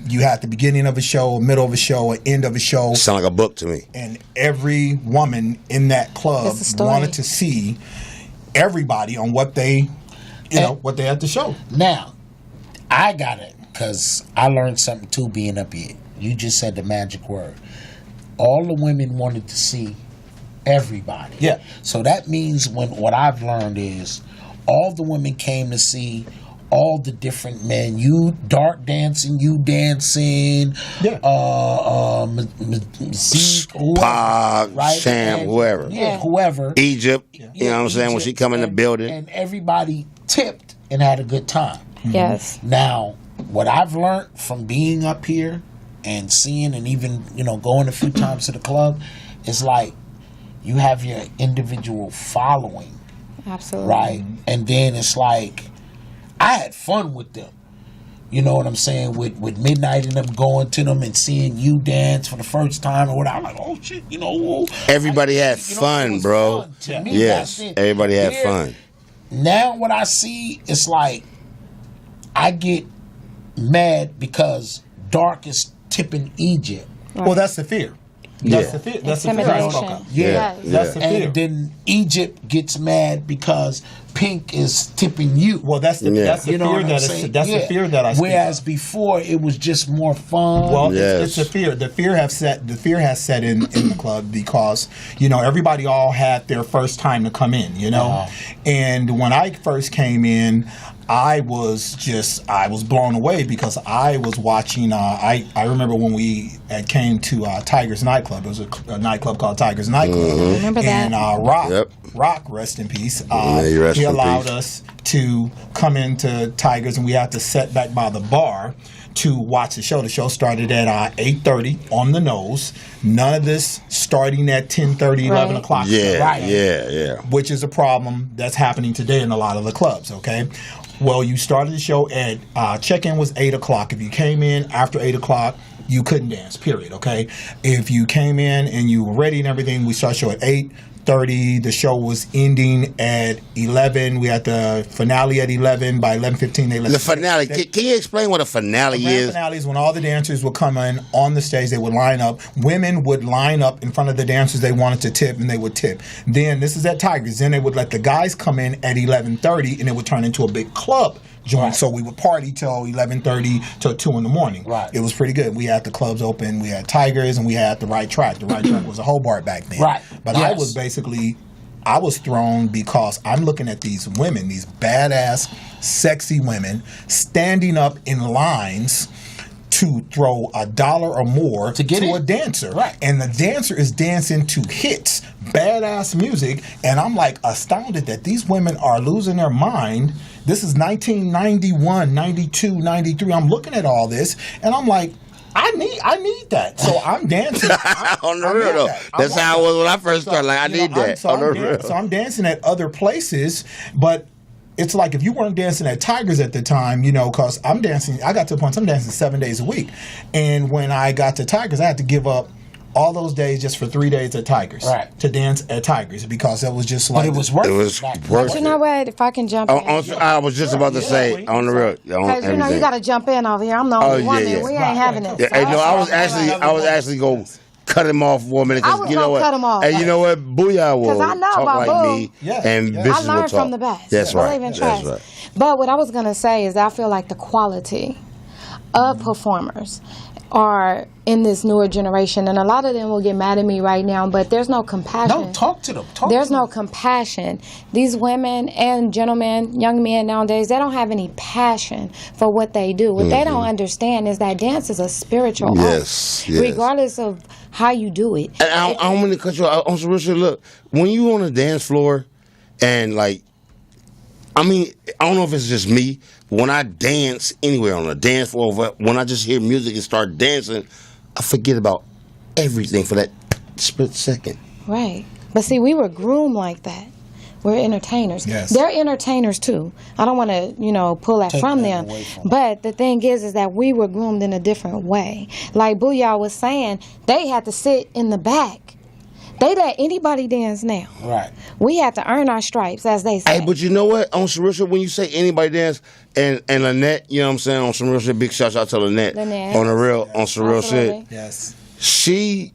you had the beginning of a show, a middle of a show, an end of a show. Sound like a book to me. And every woman in that club wanted to see everybody on what they, what they had to show. Now, I got it, because I learned something too being up here. You just said the magic word. All the women wanted to see everybody. Yeah. So that means what I've learned is all the women came to see all the different men. You dark dancing, you dancing, Zeke, Pog, right? Sham, whoever. Yeah, whoever. Egypt, you know what I'm saying, when she come in the building. And everybody tipped and had a good time. Yes. Now, what I've learned from being up here and seeing and even, going a few times to the club, is like you have your individual following. Absolutely. Right? And then it's like, I had fun with them. You know what I'm saying? With Midnight and them going to them and seeing you dance for the first time or whatever. I'm like, oh shit, Everybody had fun, bro. Fun to me. Yes, everybody had fun. Now what I see, it's like I get mad because Dark is tipping Egypt. Right. Well, that's the fear. That's the fear. That's the fear I spoke of. That's the fear. And then Egypt gets mad because Pink is tipping you. Well, that's the fear the fear that I speak Whereas of. Before it was just more fun. Well, it's a fear. The fear has set in the club because everybody all had their first time to come in. And when I first came in, I was blown away because I was watching. I remember when we came to Tiger's nightclub. It was a nightclub called Tiger's Nightclub. Remember that? And Rock, rest in peace. He allowed us to come into Tiger's, and we had to sit back by the bar to watch the show. The show started at 8:30 on the nose. None of this starting at 10:30, 11 o'clock. Yeah. Which is a problem that's happening today in a lot of the clubs. Okay. Well, you started the show at check-in was 8 o'clock. If you came in after 8 o'clock, you couldn't dance. Period. Okay. If you came in and you were ready and everything, we started the show at 8:30. The show was ending at 11. We had the finale at 11. By 11:15, they let the finale. Can you explain what a finale is? The finale is when all the dancers would come in on the stage. They would line up. Women would line up in front of the dancers they wanted to tip, and they would tip. Then this is at Tigers. Then they would let the guys come in at 11:30, and it would turn into a big club joint. Right. So we would party till 11:30 till 2 in the morning. Right. It was pretty good. We had the clubs open. We had Tigers, and we had the Right Track. The Right Track was a Hobart back then. Right. But I was thrown because I'm looking at these women, these badass, sexy women, standing up in lines to throw $1 or more to a dancer. Right. And the dancer is dancing to hits, badass music, and I'm like astounded that these women are losing their mind. This is 1991, 92, 93. I'm looking at all this, and I'm like, I need that. So I'm dancing. On the real, though. That's how I was when I first started. Like, I need that. So I'm dancing at other places, but it's like if you weren't dancing at Tigers at the time, because I'm dancing. I got to the point I'm dancing 7 days a week. And when I got to Tigers, I had to give up all those days just for 3 days at Tigers. Right. To dance at Tigers because it was just like. But it was worth it. It was But worth you it. know what? If I can jump in. I was just about to say on the real. Because you know you got to jump in over here. I'm the only woman. We ain't having it. Yeah, hey, no, I was actually going to cut him off for a minute. I was you know gonna what? cut him off. And you know what? Booyah will I know talk about like Boo. me, Yeah. and Yeah. bitches I will learned talk. from the best. That's Believe right. in That's trust. right. But what I was gonna say is I feel like the quality of performers are in this newer generation, and a lot of them will get mad at me right now, but there's no compassion. No, talk to them. There's no compassion. These women and gentlemen, young men nowadays, they don't have any passion for what they do. What they don't understand is that dance is a spiritual Yes, art, yes. regardless of how you do it. And I don't mean to cut you out on some real shit. Look, when you on the dance floor, and like, I mean, I don't know if it's just me. When I dance anywhere on the dance floor, when I just hear music and start dancing, I forget about everything for that split second. Right. But see, we were groomed like that. We're entertainers. Yes. They're entertainers too. I don't want to, pull that from them. But the thing is that we were groomed in a different way. Like Booyah was saying, they had to sit in the back. They let anybody dance now. Right. We had to earn our stripes, as they say. Hey, but you know what? On some real shit, when you say anybody dance, and Lynette, you know what I'm saying? On some real shit, big shout out to Lynette. On some real shit. Yes. She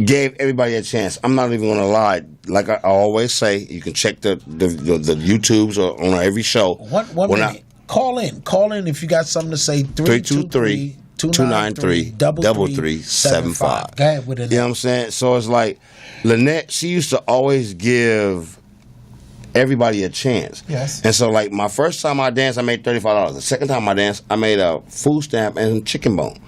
gave everybody a chance. I'm not even gonna lie. Like I always say, you can check the YouTubes or on every show. One minute. Call in if you got something to say. 323-293-3375. Go ahead with it. You know what I'm saying? So it's like Lynette, she used to always give everybody a chance. Yes. And so like my first time I danced, I made $35. The second time I danced, I made a food stamp and chicken bone.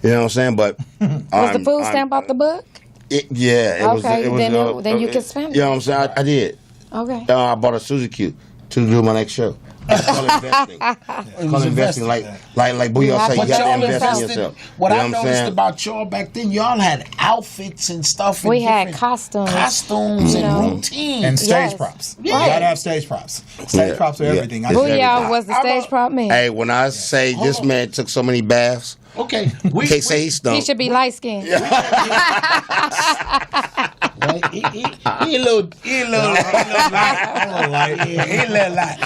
You know what I'm saying? But was the food stamp out the book? It Okay, was, then you can spend it. You know what I'm saying? I did. Okay. I bought a Suzy to do my next show. It's called investing. It's called investing. Like Booyah say, you have to invest in yourself. What You know I noticed saying? about y'all back then, y'all had outfits and stuff. And We had different costumes. and routines. And stage props. You gotta have stage props. Stage props are everything. Booyah was the stage prop man. Hey, when I say this man took so many baths, okay, we can't say he He stunk. should be light skinned. He a little light.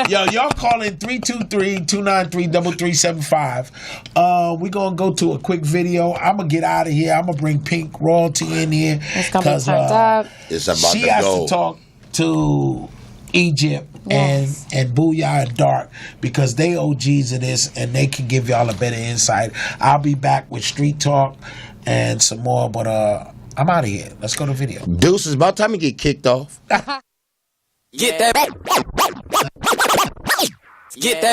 Yo, y'all call in 323-293-3375. We're gonna go to a quick video. I'm gonna get out of here. I'm gonna bring Pink Royalty in here. It's gonna be turned up. It's about she to has go. to talk to Egypt Yes. and Booyah and Dark because they OGs of this and they can give y'all a better insight. I'll be back with Street Talk and some more, but I'm out of here. Let's go to video. Deuce, it's about time he get kicked off. Get that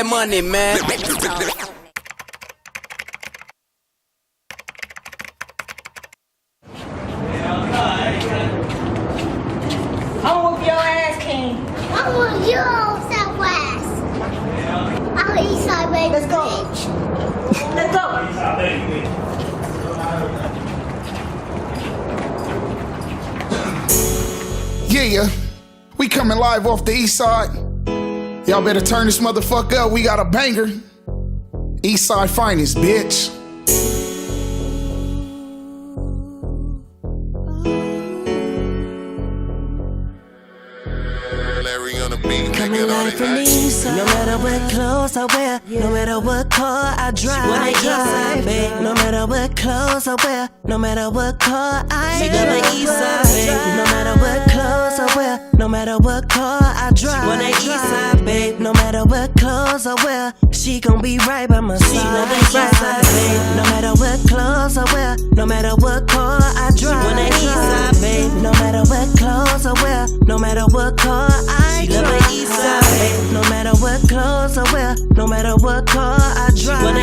money, man. I'm whoop your ass, King. I'm whoop you on Southwest. I'm East Side, baby. Let's go. Let's go. Yeah, we coming live off the east side. Y'all better turn this motherfucker up. We got a banger. East side finest, bitch. Coming live from the east side. No matter what clothes I wear, no matter what car I drive, no matter what clothes I wear, no matter what car I drive, no matter what clothes I wear, no matter what car I drive, no matter what clothes I wear, she gon' be right by my side. No matter what clothes I wear, no matter what car I drive, no matter what clothes I wear, no matter what car I drive, no matter what clothes I wear, no matter what car I drive,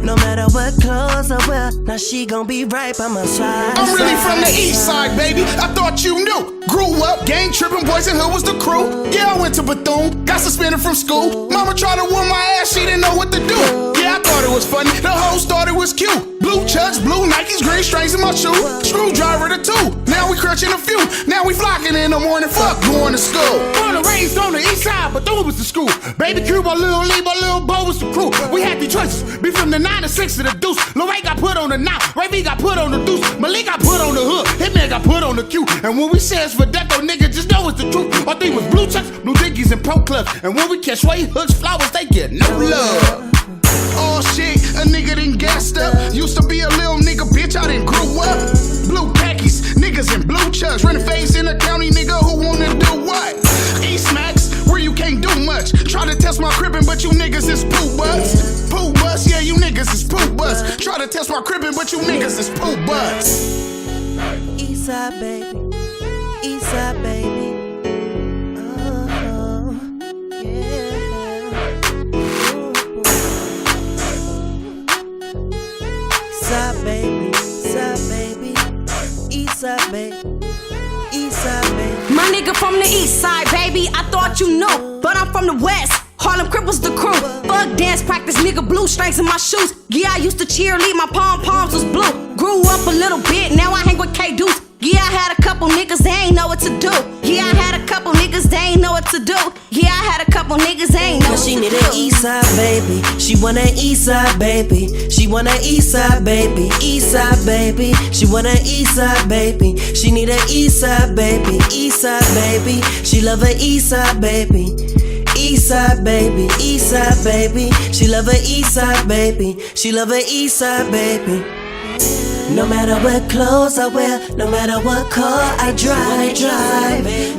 no matter what clothes I wear, now she gon' be right by my side. I'm really from the east side, baby. I thought you knew. Grew up, gang tripping, boys and hood was the crew. Yeah, I went to Bethune, got suspended from school. Mama tried to whoop my ass, she didn't know what to do. Yeah, I thought it was funny, the hoes thought it was cute. Blue chucks, blue Nikes, green strings in my shoe. Screwdriver to two, now we crunching a few. Now we flocking in the morning, fuck going to school. Born and raised on the east side, Bethune know it was the school. Baby Q, my little Lee, my little Bo was the crew. We had the choices. Be from the 9 to 6 to the deuce. Lil Ray got put on the 9. Ray B got put on the deuce. Malik got put on the hood. Hitman got put on the Q. And when we say it's for death, though, nigga, just know it's the truth. Our thing was blue chucks, blue dickies, and pro clubs. And when we catch Sway Hooks, flowers, they get no love. Oh shit, a nigga done gassed up. Used to be a little nigga, bitch, I done grew up. Blue khakis, niggas in blue chucks. Running face in the county, nigga, who wanna do what? East Max, where you can't do much. Try to test my cribbin', but you niggas is poo butts. Poo butts, yeah, you niggas is poo butts. Try to test my cribbin', but you niggas is poo butts. Eastside baby, Eastside baby. Eastside baby, Eastside baby, Eastside baby, Eastside baby. My nigga from the east side, baby, I thought you knew, but I'm from the west. Harlem Crip was the crew. Fuck dance practice, nigga, blue strings in my shoes. Yeah, I used to cheerlead, my pom-poms was blue. Grew up a little bit, now I hang with K-Deuce. Yeah, I had a couple niggas, they ain't know what to do. Yeah, I had a couple niggas, they ain't know what to do. Yeah, I had a couple niggas, they ain't know what to do. She need an Eastside baby, she want an Eastside baby. She want an Eastside baby, Eastside baby. She want an Eastside baby, she need an Eastside baby, Eastside baby. She love an Eastside baby. Eastside baby, Eastside baby. She love an Eastside baby. She love an Eastside baby. No matter what clothes I wear, no matter what car I drive,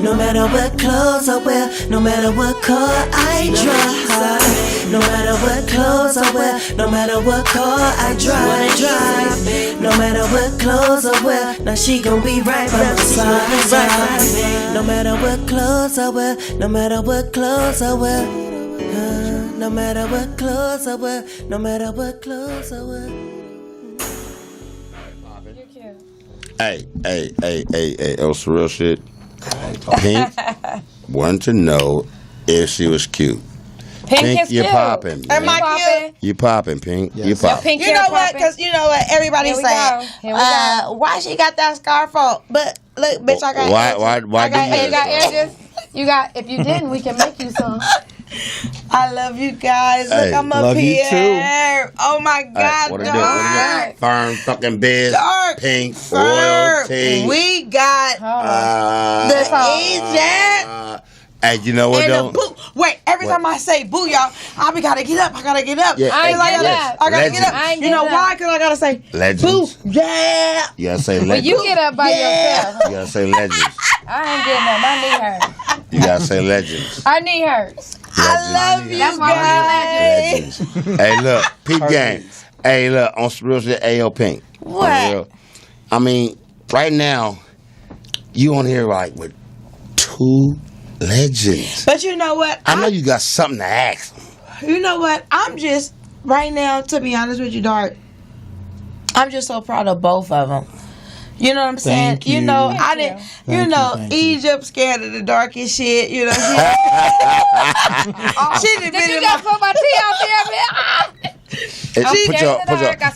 no matter what clothes I wear, no matter what car I drive, no matter what clothes I wear, no matter what car I drive, no matter what clothes I wear, now she gon' be right by my side. No matter what clothes I wear, no matter what clothes I wear, no matter what clothes I wear, no matter what clothes I wear. Hey, that was some real shit. Pink wanted to know if she was cute. Pink is you're cute. popping. Am I cute? You popping, Pink. You popping. Pink, you know what? Because you know what? Everybody saying, why she got that scarf on? But look, bitch, I got edges. Why I got do you got edges. You got. If you didn't, we can make you some. I love you guys. Hey, Look, I'm up love you here. too. Oh my God, Hey, what is it? Firm fucking biz. Dark. Pink. Firm. Royalty. We got the agent. Hey, you know what though? Wait, every time I say boo, y'all, I gotta get up. I gotta get up. Yeah, I gotta get up. Legends. You know why? Because I gotta say Legends. boo. Yeah. You gotta say Well, legends. you get up by yourself. You gotta say legends. I ain't getting up. My knee hurts. You gotta say legends. My knee hurts. I love you guys. Legends. Hey, look, peep game. Hey, look, on some real shit, Ayo Pink. What? I mean, right now, you on here like with 2 legends. But you know what? I know you got something to ask them. You know what? I'm just right now, to be honest with you, Dark. I'm just so proud of both of them. You know what I'm saying? Thank you. You know, I didn't. You know, Egypt scared of the darkest shit. You know, she done been in just put my tea out there, man?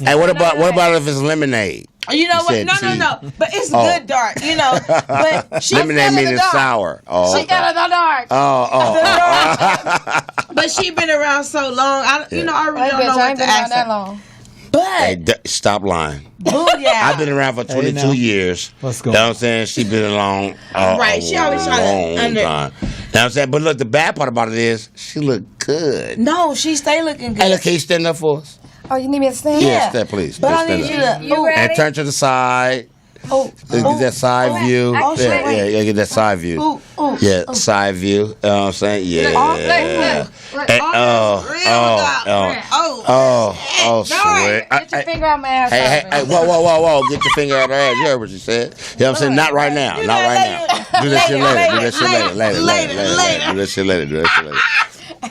Hey, what about if it's lemonade? You know You what? said tea. No. But it's Oh. good dark. You know, but she Lemonade means it's sour. Oh, She got it in the dark. But she been around so long. I really don't know what to ask that her. long. But Hey, stop lying. booyah. I've been around for 22 years. What's You know what I'm saying? She been along Right, she always try to long under- time. You know what I'm saying? But look, the bad part about it is she look good. No, she stay looking good. Hey, look, can you stand up for us? Oh, you need me to stand? Yeah, stand, please. But Just I need stand you up. to. And turn to the side. Get that side view. Oh, shit, wait. Get that side view. Yeah, side view. You know what I'm saying? Yeah. Look, Hey, sweet. Get your finger out my ass. Hey, whoa. Get your finger out her ass. You heard what she said. You know what I'm saying? Not right now. Not right now. Do that shit later. Do that shit later. Do that shit later.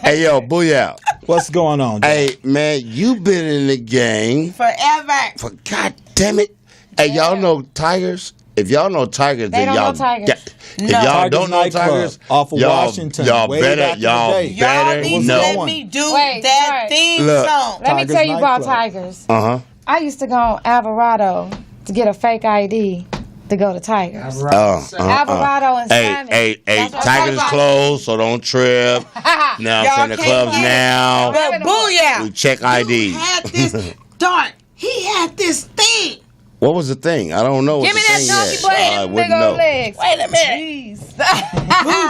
Hey, yo, booyah. What's going on, Joe? Hey, man, you been in the game Forever. for God damn it. Hey, y'all know Tigers? If y'all know Tigers, They then don't y'all know Tigers. If y'all Tigers don't know nightclub Tigers, off of y'all, Washington, y'all way better, back in the y'all day. Y'all better need to know. let me do Wait, that Dark. theme Look. song. Let me Tigers tell you about nightclub. Tigers. Uh-huh. I used to go on Alvarado to get a fake ID to go to Tigers. Alvarado and Simon. Hey, That's what I'm Tigers talking closed, so don't trip. Now Y'all I'm saying the can't clubs play. now. But booyah. We check ID. Had this Dart. He had this thing. What was the thing? I don't know. What Give me the that thing donkey is. butt I and wouldn't big know. old legs. Wait a minute.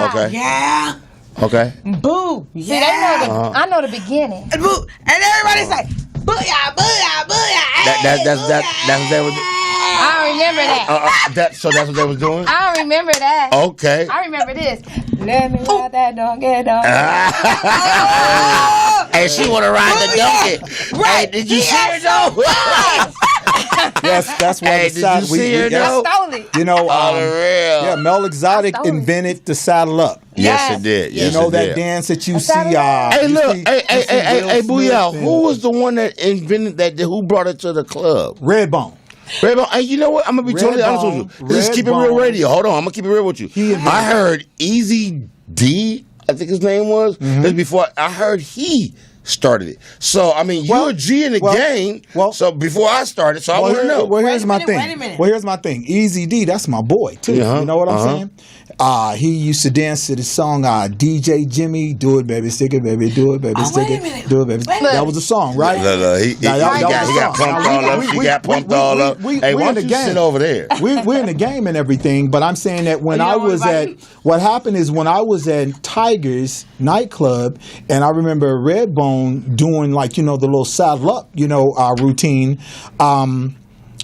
Okay. Yeah. Okay. Boo. See, they know I know the beginning. And boo. And everybody's like, booyah, booyah, booyah. That's what they were doing. I don't remember that. So that's what they was doing. I don't remember that. Okay. I remember this. Let me ride that donkey. Hey, she want to ride the donkey. Right. Hey, did you see her though? Yes, that's why Hey, the did saddle. you see her though? I stole it. You know, Oh, the real. yeah, Mel Exotic invented the saddle up. Yes, it did. Yes, you know it that did. dance that you see. Hey, you look. see- Hey, you see hey, Will Booyah. Smith Who was the one that invented that? Who brought it to the club? Redbone. Redbone. Hey, you know what? I'm gonna be totally honest with you. This is Keep It Real Radio. Hold on, I'm gonna keep it real with you. I heard Easy D, I think his name was. This before I heard he started it. So I mean, you're a G in the game. Well, so before I started, so I want to know. Well, here's my thing. Wait a minute. Well, here's my thing. Easy D, that's my boy too. You know what I'm saying? He used to dance to the song DJ Jimmy, do it, baby, stick it, baby, do it, baby, stick it, do it, baby. That was a song, right? Look, he got pumped all up. She got pumped all up. Hey, why don't you sit over there? We're in the game and everything, but I'm saying that when I was what happened is when I was at Tiger's nightclub, and I remember Redbone doing like, the little saddle up, routine.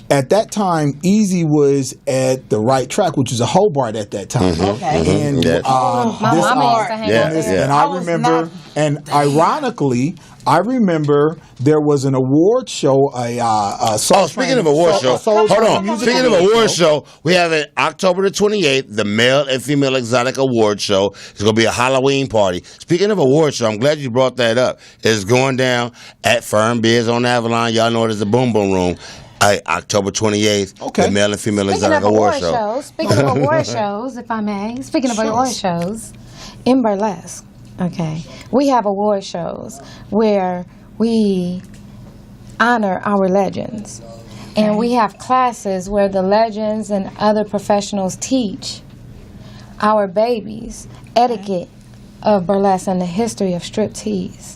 At that time, Easy was at the right track, which was a Hobart at that time. And My mama used to hang out there. and I remember, and ironically, I remember there was an award show. Speaking of award show, hold on. Speaking of award show, we have it October the 28th, the Male and Female Exotic Award Show. It's going to be a Halloween party. Speaking of award show, I'm glad you brought that up. It's going down at Firm Beers on Avalon. Y'all know it as the Boom Boom Room. October 28th, the Male and Female Exotic Award Show. Speaking of award shows, if I may, speaking of award shows, in burlesque, we have award shows where we honor our legends. And we have classes where the legends and other professionals teach our babies etiquette of burlesque and the history of striptease.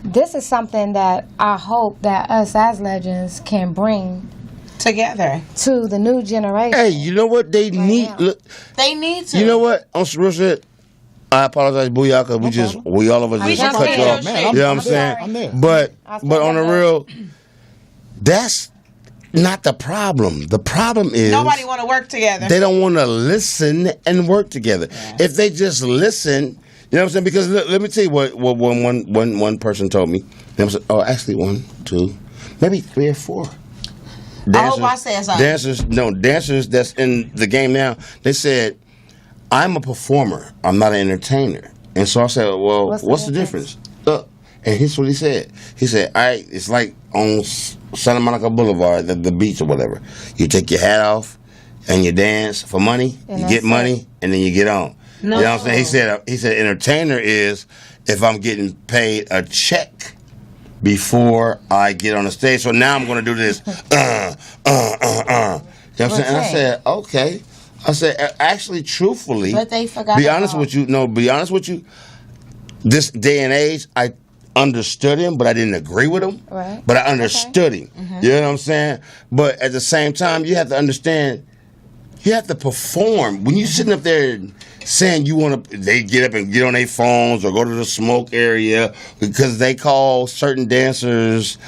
This is something that I hope that us as legends can bring together to the new generation. Hey, you know what they need? Look, they need to. You know what? On some real shit, I apologize, Booyah, because we all of us just cut you off. You know what I'm saying? But on the real, that's not the problem. The problem is nobody want to work together. They don't want to listen and work together. Yeah. If they just listen. You know what I'm saying? Because let me tell you what one person told me. Actually 1, 2, maybe 3 or 4. Dancers, I hope I said something. Dancers that's in the game now. They said, I'm a performer. I'm not an entertainer. And so I said, well, what's the difference? And here's what he said. He said, it's like on Santa Monica Boulevard, the beach or whatever. You take your hat off and you dance for money. And you get money, and then you get on. No. You know what I'm saying? He said entertainer is if I'm getting paid a check before I get on the stage. So now I'm going to do this. You know what I'm saying? And I said, okay. I said, actually, truthfully, but they forgot. Be honest with you. This day and age, I understood him, but I didn't agree with him. Right. But I understood him. Mm-hmm. You know what I'm saying? But at the same time, you have to understand. You have to perform. When you're sitting up there saying they get up and get on their phones or go to the smoke area because they call certain dancers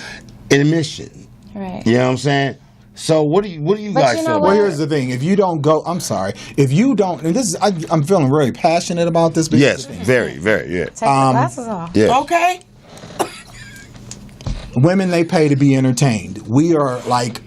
intermission. Right. You know what I'm saying? So what do you guys feel? Well, here's the thing. If you don't go, I'm sorry. If you don't, and this is, I'm feeling very passionate about this. Yes, very, very, yeah. Take the glasses off. Yeah. Okay. Women, they pay to be entertained. We're like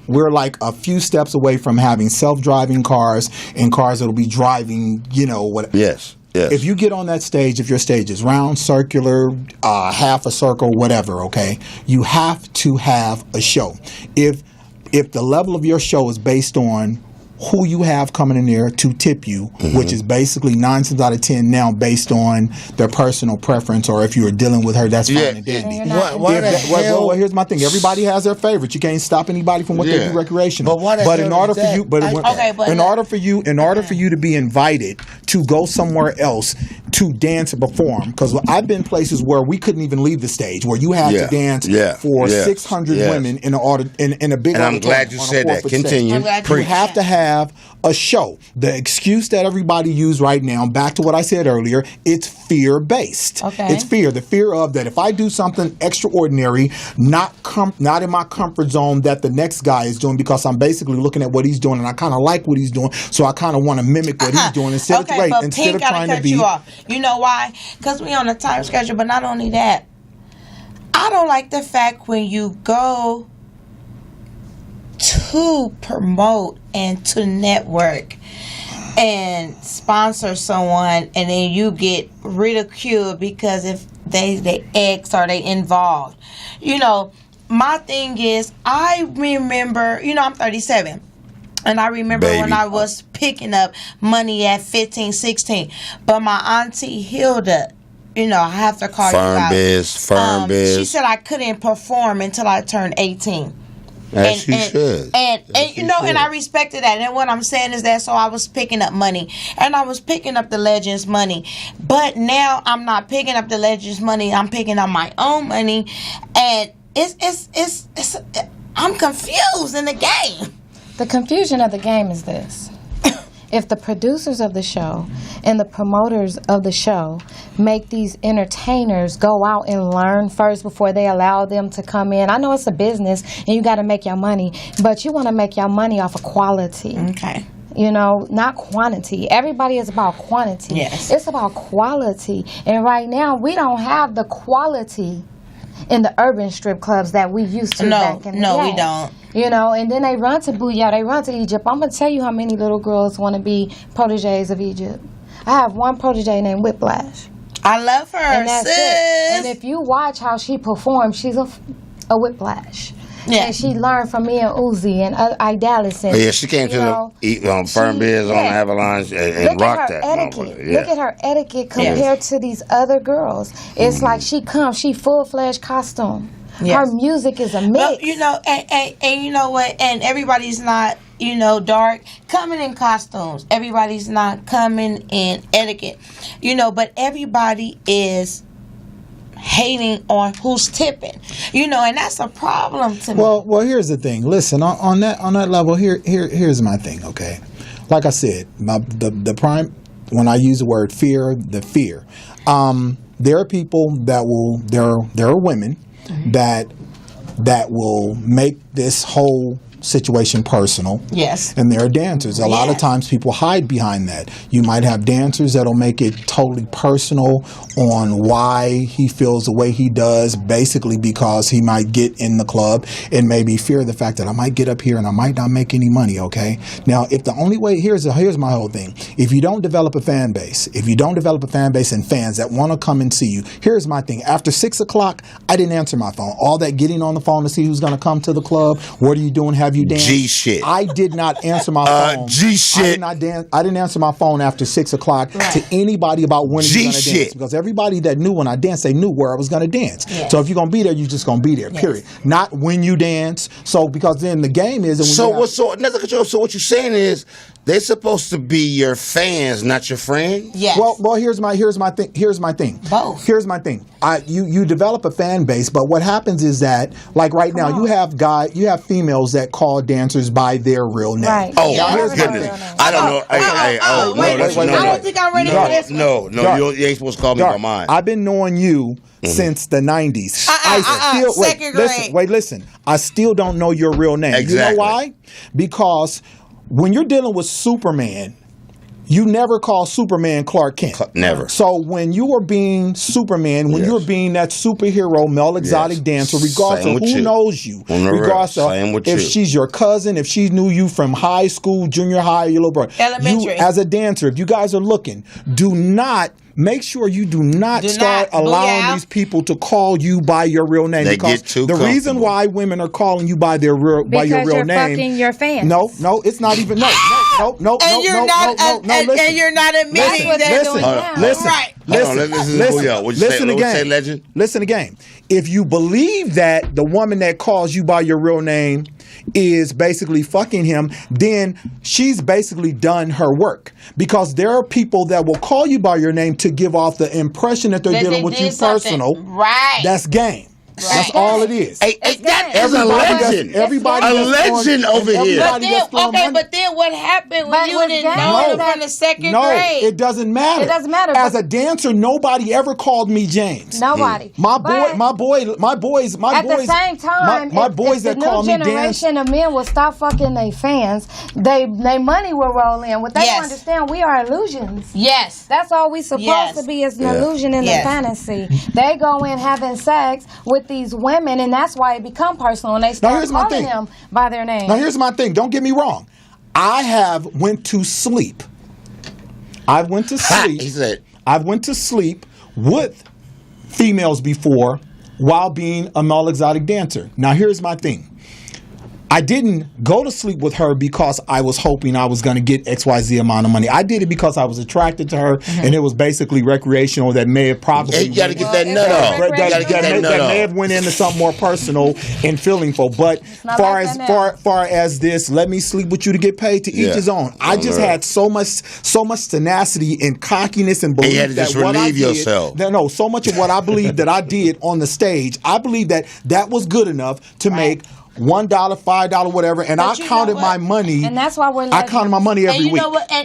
a few steps away from having self-driving cars and cars that'll be driving, what. Yes. If you get on that stage, if your stage is round, circular, half a circle, whatever, okay, you have to have a show. If the level of your show is based on who you have coming in there to tip you, which is basically 9 times out of 10 now based on their personal preference, or if you were dealing with her, that's fine and dandy. Well, here's my thing. Everybody has their favorites. You can't stop anybody from what they do recreational. But in order for you, in order for you to be invited to go somewhere else, to dance and perform, because I've been places where we couldn't even leave the stage, where you had to dance for 600 women in a big. And I'm glad you said that. Continue. You have to have a show. The excuse that everybody use right now, back to what I said earlier, it's fear based. Okay. It's fear. The fear of that if I do something extraordinary, not in my comfort zone that the next guy is doing, because I'm basically looking at what he's doing and I kind of like what he's doing, so I kind of want to mimic what he's doing instead of trying to be. You off. You know why? Because we on a time schedule. But not only that, I don't like the fact when you go to promote and to network and sponsor someone, and then you get ridiculed because if they ex or they involved. You know, my thing is, I remember, I'm 37. And I remember when I was picking up money at 15, 16. But my auntie Hilda, I have to call you out. Firm biz. She said I couldn't perform until I turned 18. As she should. And I respected that. And what I'm saying is that, so I was picking up money. And I was picking up the Legends money. But now I'm not picking up the Legends money. I'm picking up my own money. And it's I'm confused in the game. The confusion of the game is this. If the producers of the show and the promoters of the show make these entertainers go out and learn first before they allow them to come in. I know it's a business and you got to make your money, but you want to make your money off of quality. Okay. Not quantity. Everybody is about quantity. Yes. It's about quality. And right now, we don't have the quality in the urban strip clubs that we used to back in the day. No, we don't. And then they run to Booyah, they run to Egypt. I'm going to tell you how many little girls want to be proteges of Egypt. I have one protege named Whiplash. I love her, and that's sis. it. And if you watch how she performs, she's a Whiplash. Yeah. And she learned from me and Uzi and Idalis. And, she came to eat on Firm Biz on Avalanche and rocked that. Look at her etiquette compared to these other girls. It's like she comes, she full-fledged costume. Yes. Her music is a mix. Well, and you know what? And everybody's not, dark coming in costumes. Everybody's not coming in etiquette. But everybody is hating on who's tipping, and that's a problem to me. Well, here's the thing. Listen, on that level, here's my thing. Okay, like I said, the prime, when I use the word fear, the fear. There are people that will. There are women that will make this whole situation personal. Yes. And there are dancers. A lot of times people hide behind that. You might have dancers that'll make it totally personal on why he feels the way he does, basically because he might get in the club and maybe fear the fact that I might get up here and I might not make any money, okay? Now, if the only way, here's my whole thing. If you don't develop a fan base, and fans that want to come and see you, here's my thing. After 6 o'clock, I didn't answer my phone. All that getting on the phone to see who's going to come to the club, what are you doing, have you danced? G shit. I did not answer my phone. G shit. I didn't answer my phone after 6 o'clock to anybody about when you're going to dance. Because everybody that knew when I danced, they knew where I was going to dance. Yes. So if you're going to be there, you're just going to be there, period. Not when you dance. So because then the game is... So what you're saying is they're supposed to be your fans, not your friends? Yes. Well, here's my thing. Both. Here's my thing. You develop a fan base, but what happens is that, like right now, you have females that call dancers by their real name. Right. Oh, my goodness. I don't know. I don't think I'm ready for this. No, you ain't supposed to call me by mine. I've been knowing you since the 90s. Listen. I still don't know your real name. Exactly. You know why? Because when you're dealing with Superman, you never call Superman Clark Kent. Never. So when you are being Superman, when you're being that superhero, male exotic dancer, regardless of who knows you, regardless of if she's your cousin, if she knew you from high school, junior high, your little brother, elementary, you, as a dancer, if you guys are looking, make sure you do not start allowing these people to call you by your real name. They because get too the reason why women are calling you by your real name. Fucking your fans. No, it's not even. No. And you're not admitting that. Listen again. If you believe that the woman that calls you by your real name is basically fucking him, then she's basically done her work. Because there are people that will call you by your name to give off the impression that they're dealing with you personal. Right. That's game. That's all it is. That is a legend. A legend over here. But then what happened when you didn't know from the second grade? It doesn't matter. It doesn't matter. As a dancer, nobody ever called me James. Nobody. My boys. At the same time, my boys that call me the new generation of men will stop fucking their fans, they money will roll in. What they don't understand, we are illusions. Yes. That's all we supposed to be, is an illusion in the fantasy. They go in having sex with these women, and that's why it become personal, and they start calling them by their name. Now here's my thing. Don't get me wrong. I have went to sleep. I've went to sleep with females before while being a male exotic dancer. Now here's my thing. I didn't go to sleep with her because I was hoping I was going to get XYZ amount of money. I did it because I was attracted to her, and it was basically recreational. That may have probably you got to get that nut off. That may have went into something more personal and feelingful. But far as this, let me sleep with you to get paid, to each his own. I just had so much tenacity and cockiness and belief you had to just relieve yourself. No, so much of what I believe that I did on the stage, I believe that was good enough to make $1, $5, whatever, and I counted my money. And that's why we're legends. I counted my money every week.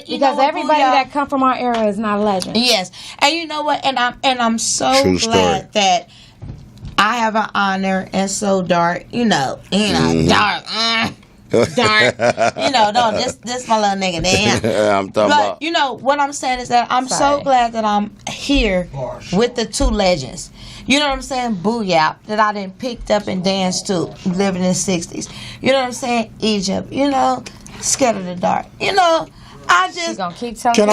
Because everybody that come from our era is not a legend. Yes, and you know what? And I'm so glad that I have an honor, and so dark. Dark. This my little nigga there. I'm talking about. But what I'm saying is that I'm so glad that I'm here with the two legends. You know what I'm saying? Booyah, that I done picked up and danced to, living in the 60s. You know what I'm saying? Egypt. Scared of the dark. I just gonna keep telling. Can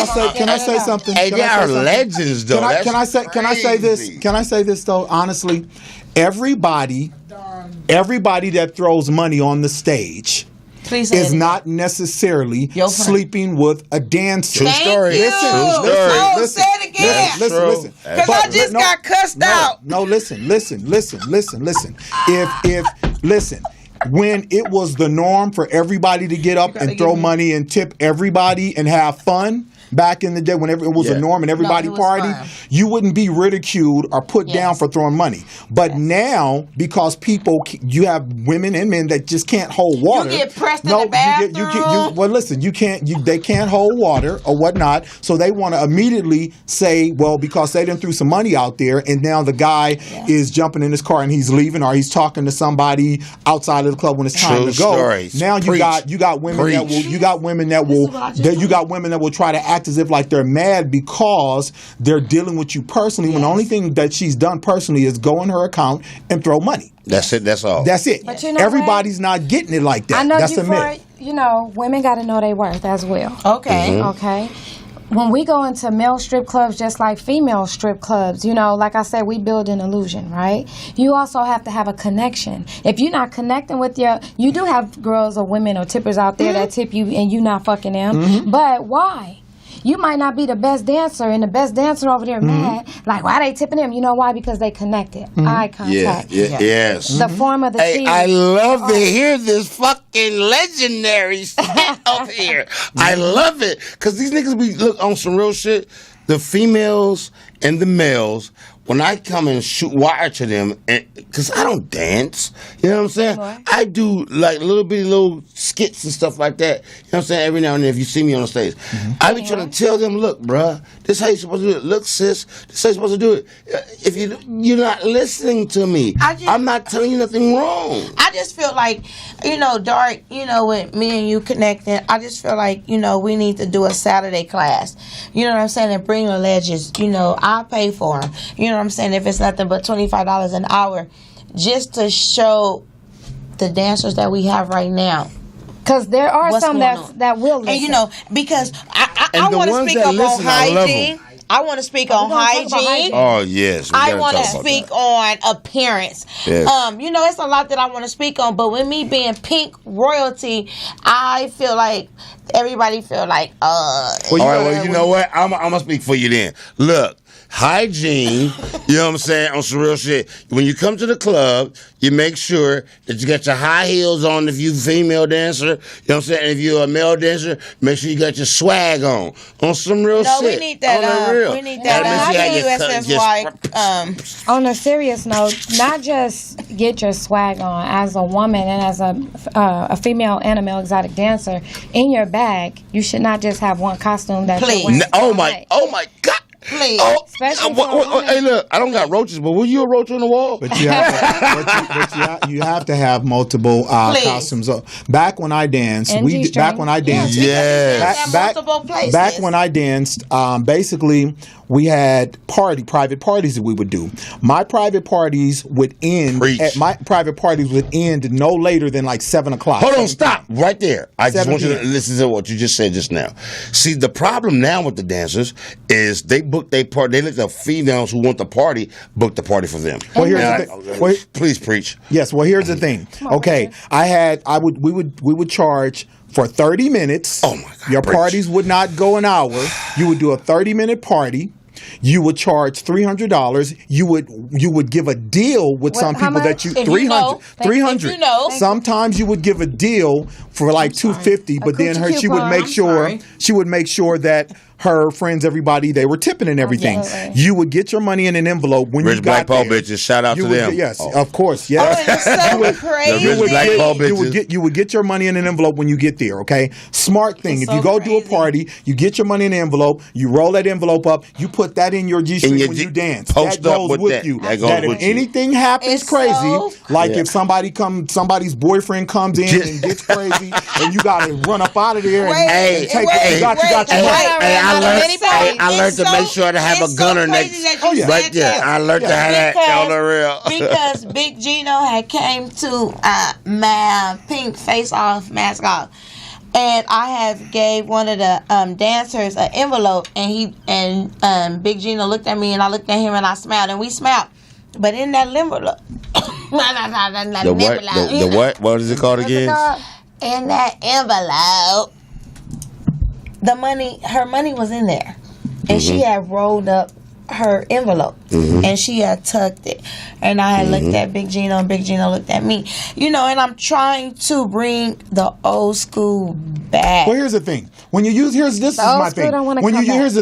I say something? Hey, they are legends, though. Can I say this? Can I say this though? Honestly, everybody that throws money on the stage is not necessarily sleeping with a dancer. True story. Listen. Say it again. Listen. Because I just got cussed out. No, listen. Listen. When it was the norm for everybody to get up and throw money and tip everybody and have fun, back in the day, whenever it was a norm and everybody partied, you wouldn't be ridiculed or put down for throwing money. But now, because you have women and men that just can't hold water. You get pressed in the bathroom. Well, listen, they can't hold water or whatnot, so they want to immediately say, well, because they done threw some money out there, and now the guy is jumping in his car and he's leaving, or he's talking to somebody outside of the club when it's time to go. Stories. Now you got women that will try to act as if like they're mad because they're dealing with you personally, when the only thing that she's done personally is go in her account and throw money. That's it. That's all. That's it. But everybody's not getting it like that. I know that's a myth. Women got to know their worth as well. Okay. Mm-hmm. Okay. When we go into male strip clubs, just like female strip clubs, like I said, we build an illusion, right? You also have to have a connection. If you're not connecting with you do have girls or women or tippers out there that tip you and you not fucking them. But why? You might not be the best dancer, and the best dancer over there mad. Like, why they tipping him? You know why? Because they connected. Eye contact. Yes. The form of the cheese. I love to hear this fucking legendary shit up here. I love it. Because these niggas look on some real shit. The females and the males, when I come and shoot wire to them, because I don't dance, you know what I'm saying? I do like little skits and stuff like that. You know what I'm saying? Every now and then, if you see me on the stage, I be trying to tell them, look, bruh, this how you supposed to do it. Look, sis, this how you supposed to do it. If you're not listening to me, I'm not telling you nothing wrong. I just feel like, Dark, with me and you connecting, I just feel like, we need to do a Saturday class. You know what I'm saying? And bring the legends. I'll pay for them. You know what I'm saying? If it's nothing but $25 an hour, just to show the dancers that we have right now. Because there are some that will listen. And because I want to speak up on hygiene. I want to speak on hygiene. Oh yes, I want to speak on appearance. Yes. You know, it's a lot that I want to speak on, but with me being pink royalty, I feel like everybody feel like All right, well, you know what? I'm gonna speak for you then. Look. Hygiene, you know what I'm saying, on some real shit. When you come to the club, you make sure that you got your high heels on if you female dancer. You know what I'm saying? And if you're a male dancer, make sure you got your swag on some real shit. No, we need that. Real. We need that. USFY. On a serious note, not just get your swag on as a woman and as a female and a male exotic dancer. In your bag, you should not just have one costume that you're wearing. Oh my God. Please. Hey, look, I don't got roaches, but were you a roach on the wall? But you have to have multiple costumes. Back when I danced, back when I danced, basically we had private parties that we would do. My private parties would end no later than like 7 o'clock. Hold on, stop right there. I just want you to listen to what you just said just now. See, the problem now with the dancers is they book their party. They let the females who want the party book the party for them. Well, here's the thing. Please preach. Yes. Well, here's the thing. Okay, we would charge for 30 minutes. Oh my God! Your parties would not go an hour. You would do a 30-minute party. You would charge $300. You would give a deal with some people that you $300. Sometimes you would give a deal for like $250, but then she would make sure that her friends, everybody, they were tipping and everything. Absolutely. You would get your money in an envelope when Rich you got Black Paul there. bitches, shout out to them. Yes, of course. Yes. You would get your money in an envelope when you get there, okay? Smart thing. If you go do a party, you get your money in an envelope, you roll that envelope up, you put that in your G-string when you dance. That goes with you. That if anything happens crazy, like if somebody's boyfriend comes in and gets crazy and you got to run up out of there and take it. You got your money. I learned to make sure to have a gunner next. Right there. I learned to have that on the real. Because Big Gino had came to my pink face-off mask off. And I have gave one of the dancers an envelope, and Big Gino looked at me, and I looked at him, and I smiled, and we smiled. But in that envelope, the what? What is it called again? In that envelope, her money was in there, and she had rolled up her envelope, and she had tucked it, and I had looked at Big Gino, and Big Gino looked at me, and I'm trying to bring the old school back. Well, here's the thing. When you use here's the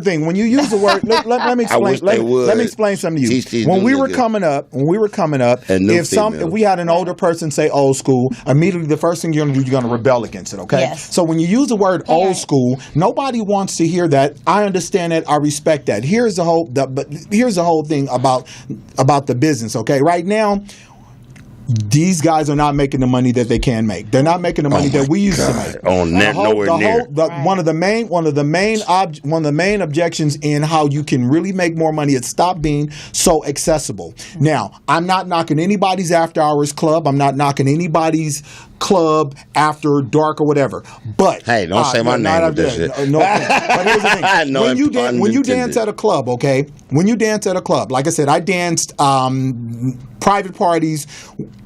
thing. When you use the word, let me explain. Let me explain something to you. When we were coming up, if we had an older person say old school, immediately the first thing you're gonna do, you're gonna rebel against it. Okay. Yes. So when you use the word old school, nobody wants to hear that. I understand that. I respect that. Here's the whole thing about the business. Okay. Right now, these guys are not making the money that they can make. They're not making the money that we used to make. Nowhere near. One of the main objections in how you can really make more money is stop being so accessible. Now, I'm not knocking anybody's after hours club. I'm not knocking anybody's club after dark or whatever. But hey, don't say my name with this shit. No, but here's the thing. When you dance at a club, okay? When you dance at a club, like I said, I danced private parties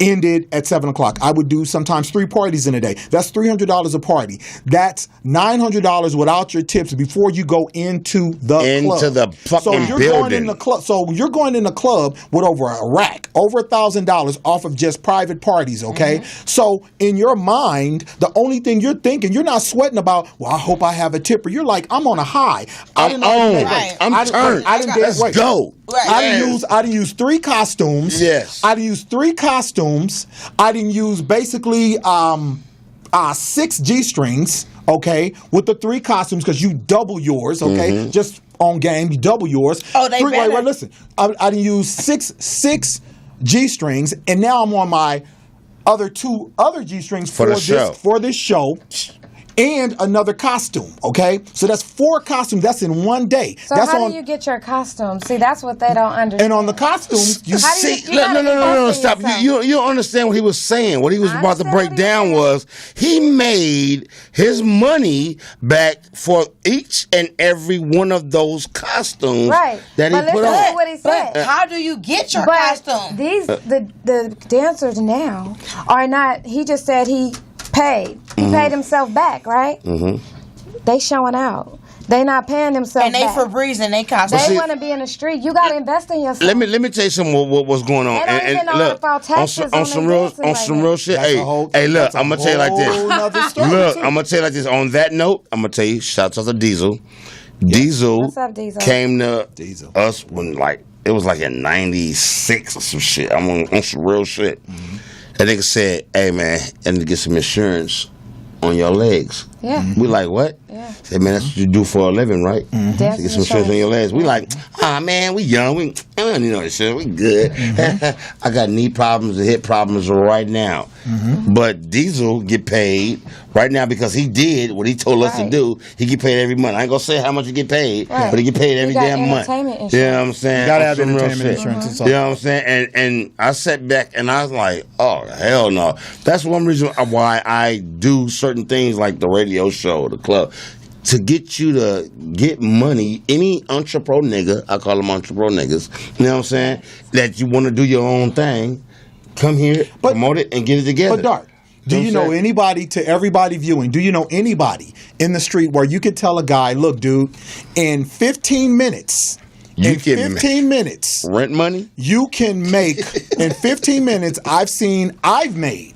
ended at 7 o'clock. I would do sometimes 3 parties in a day. That's $300 a party. That's $900 without your tips before you go into the club. Into the fucking building. So you're going in the club with over a rack, over $1,000 off of just private parties, okay? So in your mind, the only thing you're thinking, you're not sweating about, well, I hope I have a tipper. You're like, I'm on a high. I'm turned. Let's go. I didn't use 3 costumes. Yes. I didn't use 3 costumes. I didn't use basically 6 G-strings, okay, with the 3 costumes because you double yours, okay? Just on game, you double yours. Oh, they better. Wait, listen. I didn't use 6 G-strings, and now I'm on my 2 other G-strings for this show. and another costume. Okay, so that's 4 costumes. That's in one day. So that's how do you get your costume? See, that's what they don't understand. And on the costumes, you see. No, stop. You don't understand what he was saying. What he was about to break down was he made his money back for each and every one of those costumes that he put on. What he said. But how do you get your costume? These the dancers now are not. He just said he paid. He paid himself back, right? They showing out. They not paying themselves and they back. Febreze and they costume. They want to be in the street. You got to invest in yourself. Let me tell you something. What's going on? They don't even know about taxes on some real shit. Hey, look, I'm gonna tell you like this. Look, I'm gonna tell you like this. On that note, I'm gonna tell you. Shouts out to Diesel. Diesel. What's up, Diesel? Came to us when it was like in '96 or some shit. I'm on some real shit. That nigga said, "Hey man, I need to get some insurance on your legs." Yeah. We like, what? Yeah. Say, man, that's what you do for a living, right? To get some insurance on your legs. We like, man, we young. We don't need no insurance. We good. I got knee problems and hip problems right now. But Diesel get paid right now because he did what he told us to do. He get paid every month. I ain't gonna say how much he get paid, but he get paid every damn month. You know what I'm saying? You gotta have entertainment insurance. You know what I'm saying? And I sat back and I was like, oh, hell no. That's one reason why I do certain things like the radio show, the club, to get you to get money. Any entrepreneur nigga, I call them entrepreneur niggas, you know what I'm saying, that you want to do your own thing, come here, promote it, and get it together. But Dart, do you know anybody, to everybody viewing, do you know anybody in the street where you could tell a guy, look, dude, in 15 minutes, minutes, rent money, you can make, in 15 minutes, I've made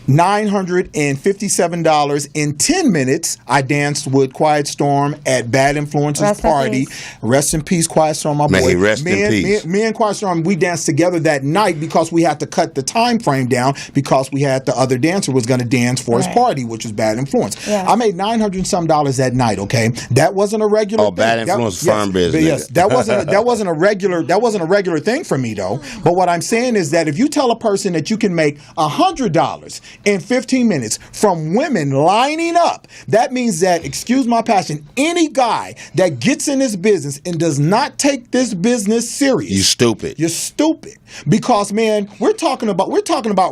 $957 in 10 minutes. I danced with Quiet Storm at Bad Influences party. Rest in peace, Quiet Storm, my boy. Me and Quiet Storm, we danced together that night because we had to cut the time frame down because we had the other dancer was going to dance for his party, which was Bad Influence. Yeah. I made $900 and some that night. Okay, that wasn't a regular. Oh, Bad Influence firm business. Yes, that wasn't a regular thing for me though. But what I'm saying is that if you tell a person that you can make $100 in 15 minutes from women lining up, that means that, excuse my passion, any guy that gets in this business and does not take this business serious, you stupid. You're stupid. Because man, we're talking about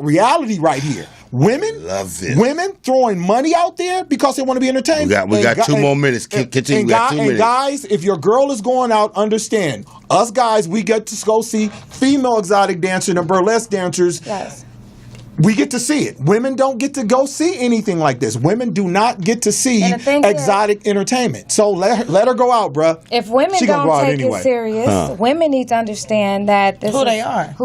reality right here. Women love it. Women throwing money out there because they want to be entertained. We got 2 more minutes. Continue. We got 2 minutes. And guys, if your girl is going out, understand, us guys, we get to go see female exotic dancers and burlesque dancers. Yes. We get to see it. Women don't get to go see anything like this. Women do not get to see exotic entertainment. So let her go out, bruh. If women don't take it serious, women need to understand that this who they are,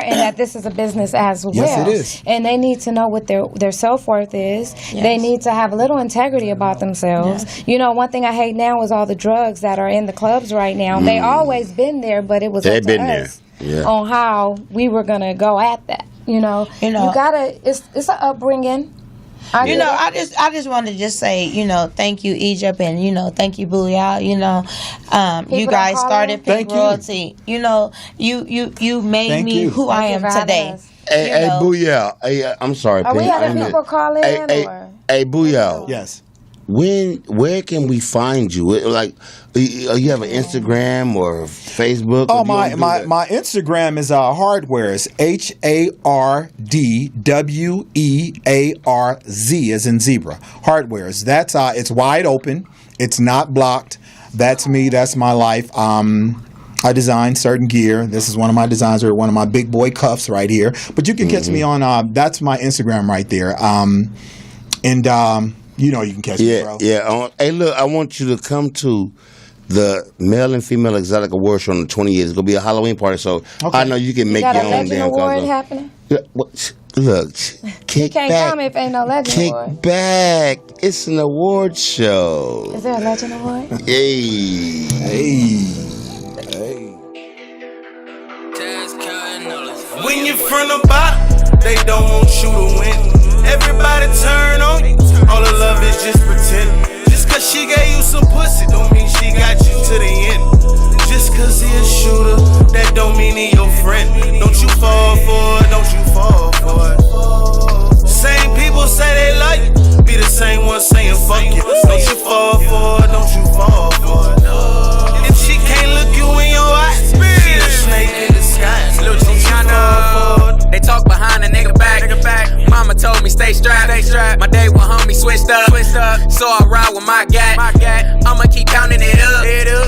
and that this is a business as well. Yes, it is. And they need to know what their self-worth is. Yes. They need to have a little integrity about themselves. Yes. You know, one thing I hate now is all the drugs that are in the clubs right now. They always been there, but it was up to us on how we were going to go at that. You know, you gotta. It's an upbringing. I just want to just say, thank you, Egypt, and thank you, Booyah. You guys started Pink Royalty. You made me who I am today. Hey, Booyah. Hey, I'm sorry. Are we having people call in? Hey, Booyah. Yes. Where can we find you? Like, you have an Instagram or Facebook? Oh, my Instagram is Hardwares, HARDWEARZ as in zebra. Hardwares. That's it's wide open. It's not blocked. That's me. That's my life. I design certain gear. This is one of my designs, or one of my big boy cuffs right here. But you can catch me on. That's my Instagram right there. You can catch me, bro. Yeah. Hey, look, I want you to come to the Male and Female Exotic Award Show on the 28th. It's going to be a Halloween party, so I know you can make your own damn award happening? Look, kick back. You can't come if ain't no Legend Award. Kick back. It's an award show. Is there a Legend Award? Hey. When you're from the bottom, they don't want you to win. Everybody turn on you. All the love is just pretend. Just cause she gave you some pussy don't mean she got you to the end. Just cause he a shooter, that don't mean he your friend. Don't you fall for it, don't you fall for it. Same people say they like you, it. Don't you fall for it, don't you fall for it. If she can't look you in your eyes, she a snake in disguise. Lil Gino. They talk behind a nigga back. Mama told me stay strapped. My day with homie switched up. So I ride with my gat. I'ma keep counting it up.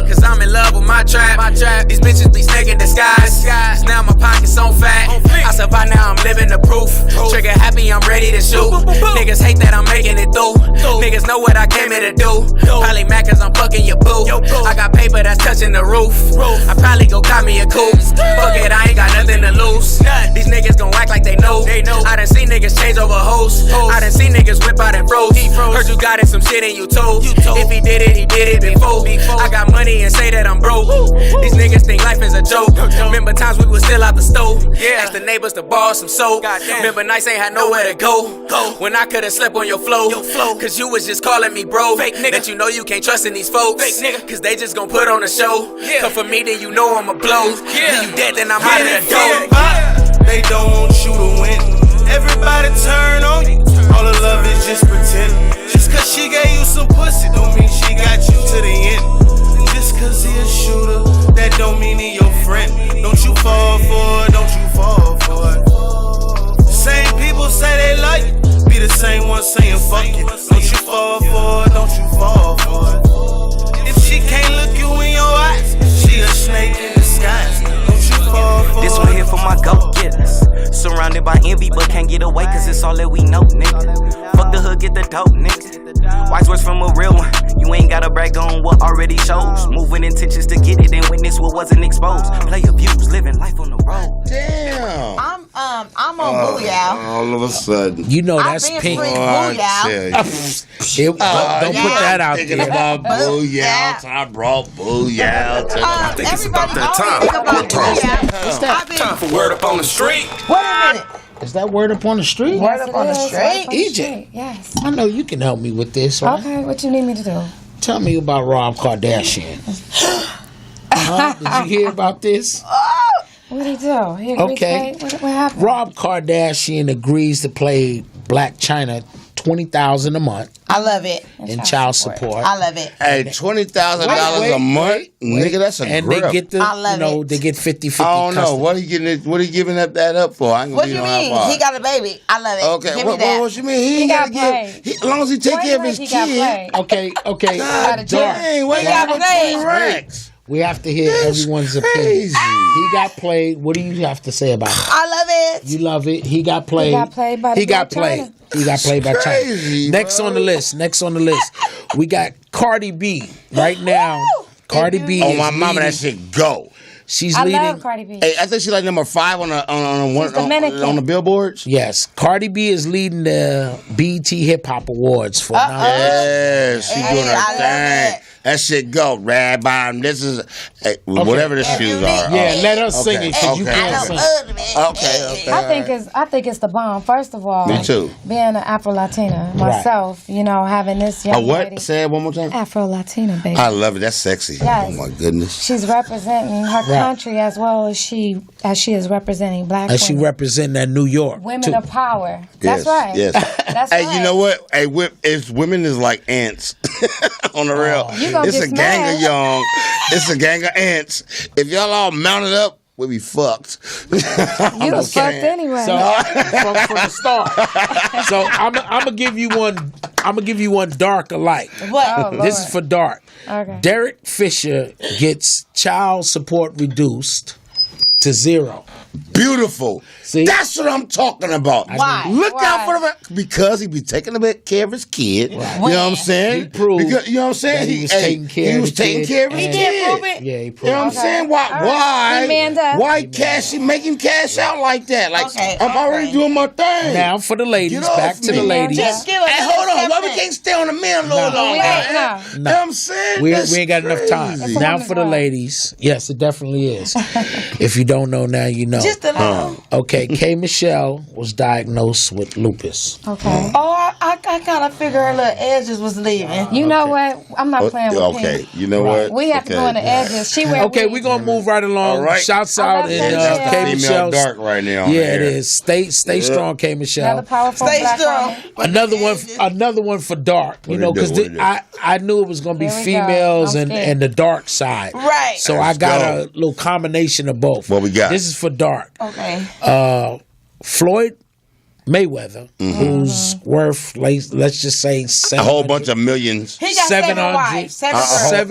Cause I'm in love with my trap. These bitches be snake in disguise. Cause now my pockets on fat. I survive now, I'm living the proof. Trigger happy, I'm ready to shoot. Niggas hate that I'm making it through. Niggas know what I came here to do. Probably mad cause I'm fucking your boo. I got paper that's touching the roof. I probably go cop me a coupe. Fuck it, I ain't got nothing to lose. These niggas gon' act like they know. I done seen niggas change over hoes. I done seen niggas whip out and froze. Heard you got it, some shit and you told. If he did it before. I got money and say that I'm broke. These niggas think life is a joke. Remember times we was still out the stove. Asked the neighbors to borrow some soap. Remember nights ain't had nowhere to go. When I could've slept on your floor. Cause you was just calling me bro. That you know you can't trust in these folks. Cause they just gon' put on a show. Come for me, then you know I'ma blow. Then you dead, then I'm out of the door. They don't want you to win. Everybody turn on you. All the love is just pretend. Just cause she gave you some pussy don't mean she got you to the end. Just cause he a shooter, that don't mean he your friend. Don't you fall for it, don't you fall for it. Same people say they like you, be the same ones saying fuck you. Don't you fall for it, don't you fall for it. If she can't look you in your eyes, she a snake in disguise. Don't you fall for it. This one here for my go-getters. Surrounded by envy, but can't get away, cause it's all that we know, nigga. Fuck the hood, get the dope, nigga. Wise words from a real one. You ain't gotta brag on what already shows. Moving intentions to get it and witness what wasn't exposed. Play abuse, living life on the road. Damn. I'm on Booyah. All of a sudden. You know that's pink. Booyah. Don't put that out there. Thinking about Booyah. I brought Booyah. I think it's about that time. What's that? Time for word up on the street. Wait a minute. Is that word up on the street? Word up on the street? EJ. Yes. I know you can help me with this, right? Okay, what you need me to do? Tell me about Rob Kardashian. Did you hear about this? What did he do? He agreed Okay. to pay? What happened? Rob Kardashian agrees to play Black China $20,000 a month I love it. in child support. I love it. Hey, $20,000 a month, nigga. That's a and grip. they get the, I love they get 50-50. I don't know. custody. What are you getting? What are you giving that up for? I ain't gonna What be you no mean? high He got a baby. I love it. Okay, Give me what that. you mean? He ain't got gotta give. As long as he take care of his He got kid. played. Okay. God dang, what He got played. racks? We have to hear everyone's opinion. Crazy. He got played. What do you have to say about it? I love it. You love it. He got played. He got played by the He got Black played. China. He got played by China. Crazy, Next bro. on the list. We got Cardi B right now. Cardi B. Oh is my mama, leading. that shit go. She's I leading. love Cardi B. Hey, I think she's like number 5 on Dominican. the billboards. Yes, Cardi B is leading the BET Hip Hop Awards for now. Yeah, she doing I her love thing. it. That shit go. Rabbi, this is whatever the shoes are. Yeah, let us sing it because you can't sing. Okay. I think it's the bomb. First of all, Me too. Being an Afro-Latina myself, having this young What? lady. Say it one more time. Afro-Latina, baby. I love it. That's sexy. Yes. Oh my goodness. She's representing her country as well as she is representing black And she women. representing that New York. Women too. of power. That's right. Yes. That's Hey, right. you know what? Hey, women is like ants on the real. You gonna It's get a gang smashed. of young. It's a gang of ants. If y'all all mounted up, we'll be fucked. You was fucked anyway. So from the start. So I'm gonna give you one. I'm gonna give you one dark alike. What? Oh, This Lord. is for dark. Okay. Derek Fisher gets child support reduced to 0. Beautiful. See? That's what I'm talking about. Why? Look Why? out for the because he be taking a bit care of his kid. You know what I'm saying? He proved Because, you know what I'm saying? that he was taking care he of was the taking kid. care of his He kid. did prove it. Yeah, he You proved. know what I'm Okay. saying? Why? All right. He manned up. Why cash? He make him cash out like that? Like Okay, I'm already okay. doing my thing. Now for the ladies, Get off back to me. the ladies. Just give us Hey, hold on. Why we can't stay on the man load No. all We that? ain't- You know what I'm saying? We That's ain't got enough time. crazy. Now woman's for the world. ladies. Yes, it definitely is. If you don't know now, you know. Just a little. Okay, K. Michelle was diagnosed with lupus. Okay. Oh, I kind of figured her little edges was leaving. You know what? I'm not playing with Okay, Pink. you know what? We have to go in the edges. She wear Okay, we're gonna move right along. All right. Shouts out and That's K. the Michelle. female dark right now. Yeah, it is. Stay strong, K. Michelle. Another powerful Stay black strong. woman. Another one for dark. You What know, it do? because What it do? I knew it was gonna be Here we go. females I'm scared. and the dark side. Right. So Let's I got go. a little combination of both. What we got? This is for dark. Okay. Floyd Mayweather, who's worth, let's just say, A whole bunch of millions. He got 7 wives, 7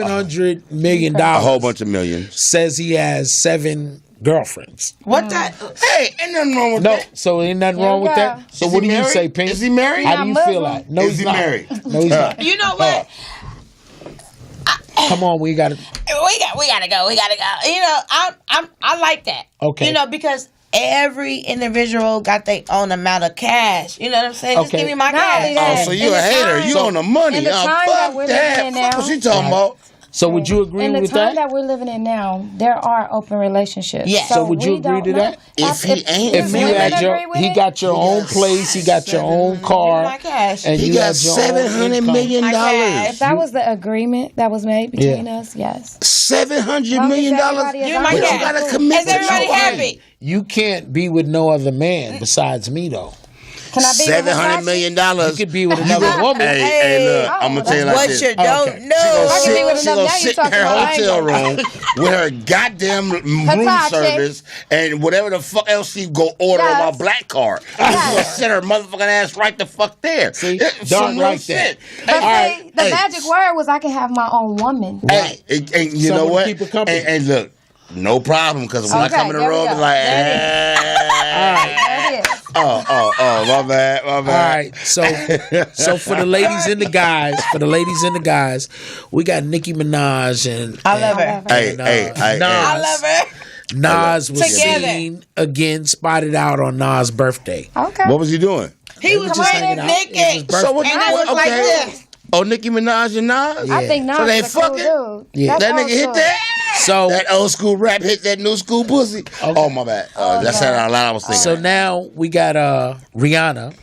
girls. $700 million. A whole bunch of millions. Says he has 7 girlfriends. What that? Hey, ain't nothing wrong with No, that. so ain't nothing Here wrong we with go. that. So Is what he do you married? say, Pink? Is he married? How do you Not feel Muslim. that? No, Is he's he not. married? No, he's not. You know what? Come on, we got to. We gotta go. You know, I like that. Okay. You know, because every individual got their own amount of cash. You know what I'm saying? Just Okay. give me my Not only cash. that, Oh, so you in a the hater. time- You on the money. in the time that Fuck we're that. living in Fuck now- what you talking about? So would you agree In the with time that? that we're living in now, there are open relationships. Yes. So would you we agree don't to know. that? If he ain't If you women had agree your, with he it? got your own place, he got your own car, My cash. and He you got had your $700 own income. million. My cash. If that was the agreement that was made between Yeah. us, yes. $700 million. everybody is Give me on my But you cash. gotta commit Is everybody to your happy? You can't be with no other man besides me, though. Can I be with $700 Versace? million. You could be with another woman. Hey, look, Oh, I'm gonna tell you like What this. you don't Okay. know. I can be with She another. gonna Now you sit in talking her about hotel language. room with her goddamn room Versace. service and whatever the fuck else she go order on my Yes. black card. She gonna sit her motherfucking ass right the fuck there. See? It's Dark some real like that. shit. But Hey, see, the hey, magic word was I can have my own woman. Hey, and you know Someone what? to keep her company. And look, no problem, because when I Okay, come in the there we room, go. it's like, There it is. hey. There it is. Oh, my bad. All right, so for the ladies and the guys, we got Nicki Minaj and I love her. Hey, Nas. I love her. Nas was Together. seen again, spotted out on Nas' birthday. Okay. What was he doing? He was just hanging running out. It was naked. his birthday. So what And you it was doing? like Okay. this. Oh, Nicki Minaj and Nas? I think Nas So they is a cool fucking? dude. Yeah. That's That nigga old hit school. that? So That old school rap hit that new school pussy? Oh, my bad. That's no. not a lot I was thinking. So now we got Rihanna.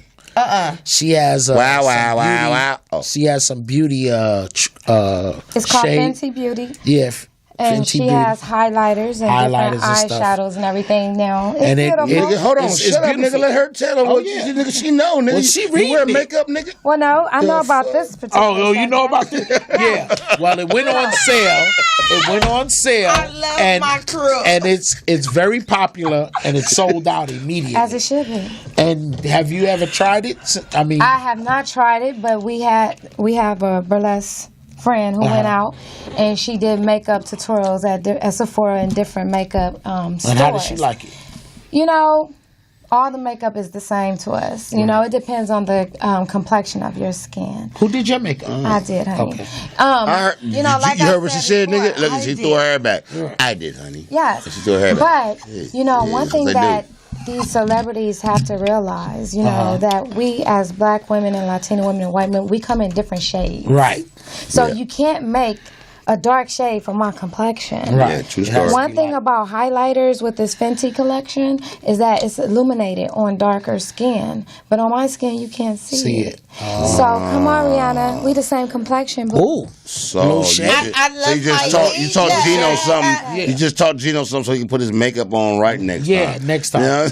She has Wow. Oh. She has some beauty It's called shade. Fenty Beauty. Yeah, And Fenty she Beauty. has highlighters and Highlighters different and stuff. eyeshadows and everything now. It's And it- beautiful. Nigga, hold on. It's Shut up, beautiful. nigga. Let her tell her what yeah. nigga, she know, nigga. Well, she you read wear me. makeup, nigga? Well, no, I know The about fuck? this particular. Oh, you know about this? Yeah. Well, it went on sale. I love and, my crew. And it's very popular, and it's sold out immediately. As it should be. And have you ever tried it? I mean, I have not tried it, but we have a burlesque friend who went out and she did makeup tutorials at Sephora and different makeup stores. and how does she like it? You know, all the makeup is the same to us. You know, it depends on the complexion of your skin. Who did your makeup? I did, honey. Okay. I heard, you know, like you I heard what she said, before, nigga? Look, I she did. threw her hair back. I did, honey. Yes. She threw her hair back. But, you know, Yeah, one thing they that do. these celebrities have to realize, you know, that we as black women and Latina women and white men, we come in different shades. Right. So you can't make a dark shade for my complexion. Right. Yeah, true story. One thing about highlighters with this Fenty collection is that it's illuminated on darker skin, but on my skin you can't see it. So come on, Rihanna, we the same complexion. But Ooh. So you shade. just, I love so you just my taught ladies. Gino something. Yeah. You just taught Gino something so he can put his makeup on right next Yeah, time. next time. You know?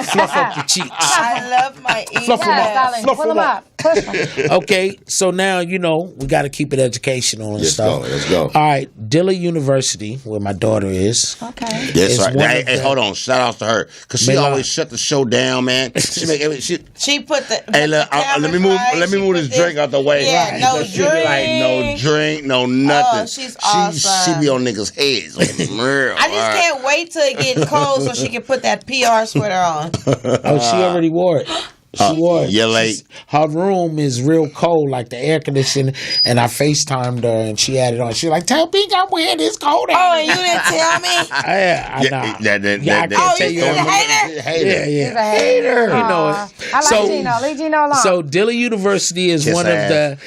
Fluff up the cheeks. I love my Fluff 'em yes, up. darling, Fluff pull 'em them up. up. Push 'em. Okay, so now you know we got to keep it educational and Let's stuff. go, let's go. All right, Dillard University, where my daughter is. Okay. That's It's right. one Hey, of hey, the- hold on. Shout out to her because she Milan. always shut the show down, man. She make every she. She put the. Hey, look, let me move. Let me move this drink out the way. Yeah, no Because she be like, no drink, no nothing. Oh, she's awesome. She be on niggas' heads. Like, real. I just can't wait till it get cold so she can put that PR sweater on. Oh, she already wore it. She was. You're late. Her room is real cold, like the air conditioning. And I FaceTimed her, and she had it on. She was like, "Tell Pink I'm wearing this coat." Oh, and you didn't tell me? I can't tell you. He's a hater? Yeah. He's a hater. You know it. I like Gino. Leave Gino alone. So Dillon University is one of the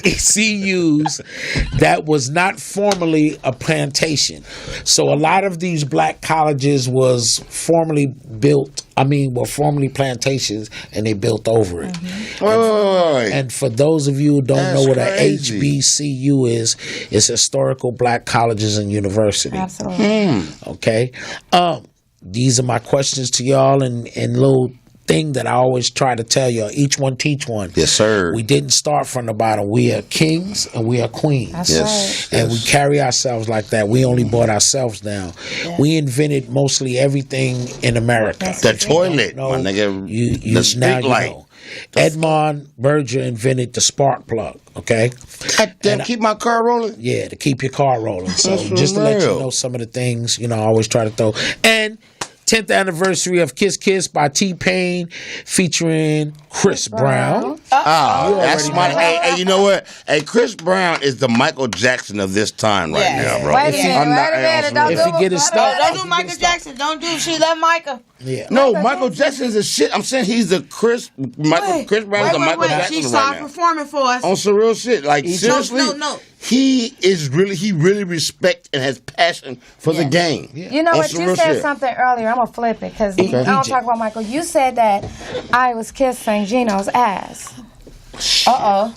HBCUs that was not formerly a plantation. So a lot of these black colleges was formerly built. Were formerly plantations, and they built over it. And for those of you who don't know what an HBCU is, it's Historical Black Colleges and University. Absolutely. Okay. These are my questions to y'all, and little thing that I always try to tell y'all. Each one teach one. Yes, sir. We didn't start from the bottom. We are kings and we are queens. That's Yes. And we carry ourselves like that. We only brought ourselves down. Yeah. We invented mostly everything in America. The toilet, my nigga. The street light. Edmond Berger invented the spark plug, okay? To keep my car rolling? Yeah, to keep your car rolling. So That's just to let you real. know some of the things, I always try to throw. And 10th anniversary of Kiss Kiss by T-Pain featuring Chris Brown. That's my. Hey, you know what? Hey, Chris Brown is the Michael Jackson of this time right now, bro. Wait a minute. Don't do Michael Jackson. Don't do She Love Michael. Yeah. No, Michael Jackson is a shit. I'm saying he's the Chris Brown is the Michael Jackson She right started now. performing for us. On some real shit. Like, seriously. No. He really respect and has passion for the game. You know On what? some You real said shit. something earlier. I'm going to flip it because Okay. I don't talk about Michael. You said that I was kissing Gino's ass. Uh-oh.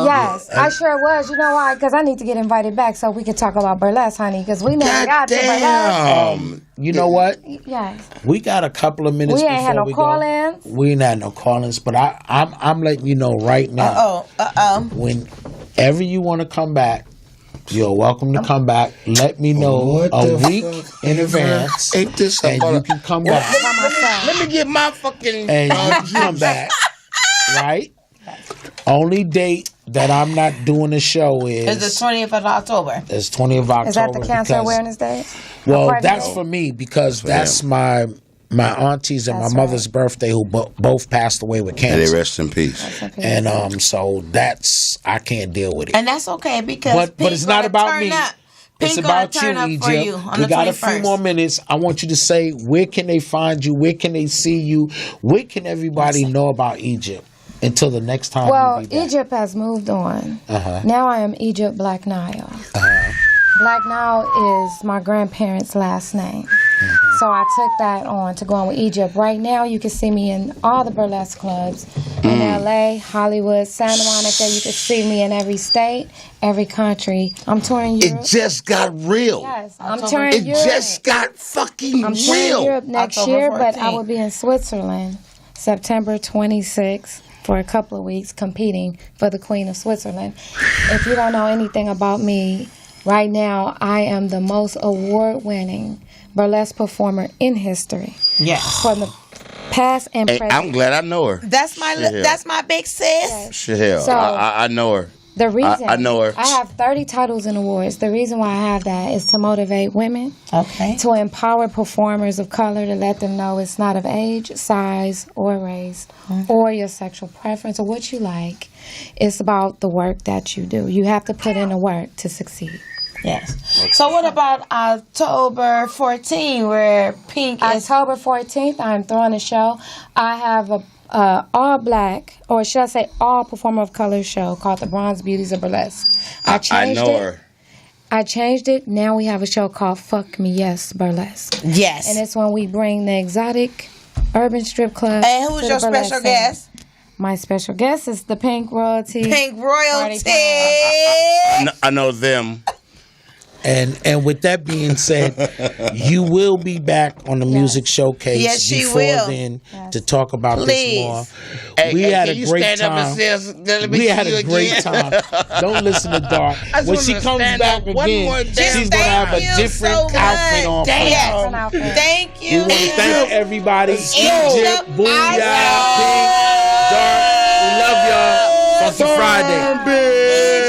Yes, I sure was. You know why? Because I need to get invited back so we can talk about burlesque, honey. Because we never got to burlesque. You know what? Yes. We got a couple of minutes We ain't had before no we call-ins. go. We ain't had no call-ins, but I'm letting you know right now. Whenever you want to come back, you're welcome to come back. Let me know a week in advance, Ain't this and you can come back. Let me get my fucking. And you can come back, right? Only date that I'm not doing the show It's the 20th of October. It's 20th of October. Is that the Cancer because- Awareness Day? Well, Or that's Day? for me because that's my aunties and my mother's birthday who both passed away with May cancer. they rest in peace. And so I can't deal with it. And that's okay because But it's not about me. It's about you, turn up for you Egypt. on We the got 21st. a few more minutes. I want you to say, where can they find you? Where can they see you? Where can everybody know about Egypt until the next time? Well, we be back? Egypt has moved on. Uh-huh. Now I am Egypt Black Nile. Black Nile is my grandparents' last name. So I took that on to go on with Egypt. Right now, you can see me in all the burlesque clubs in LA, Hollywood, Santa Monica. You can see me in every state, every country. I'm touring Europe. It just got real. Yes, I'm touring It Europe. just got fucking I'm touring real. Europe next October year, but I 14th. will be in Switzerland September 26th for a couple of weeks competing for the Queen of Switzerland. If you don't know anything about me, right now I am the most award-winning burlesque performer in history. Yes. For the past and Hey, present. I'm glad I know her. That's my big sis. Shit, So- I know her. The reason I know her. I have 30 titles and awards. The reason why I have that is to motivate women, to empower performers of color, to let them know it's not of age, size, or race, or your sexual preference, or what you like. It's about the work that you do. You have to put in the work to succeed. Yes. So what about October 14th, where Pink is... October 14th, I'm throwing a show. I have a all black, or should I say all performer of color show called the Bronze Beauties of Burlesque. I know her. I changed it. Now we have a show called Fuck Me Yes Burlesque. Yes. And it's when we bring the exotic urban strip club. And who's your special guest? My special guest is the Pink Royalty. Pink Royalty. I know them. And with that being said, you will be back on the music showcase Yes, she before will. then to talk about Please. this more. Hey, We hey, had can a you great stand up and time. say us- let me We had see a you great again? time. Don't listen to Dark. I just When wanna she comes stand back up one more again, time. she's gonna have a Thank you different so much. outfit on. Yes. Thank We you. want to thank everybody. Egypt, Egypt, Booyah, Pink, Dark. We love y'all. Funky Friday.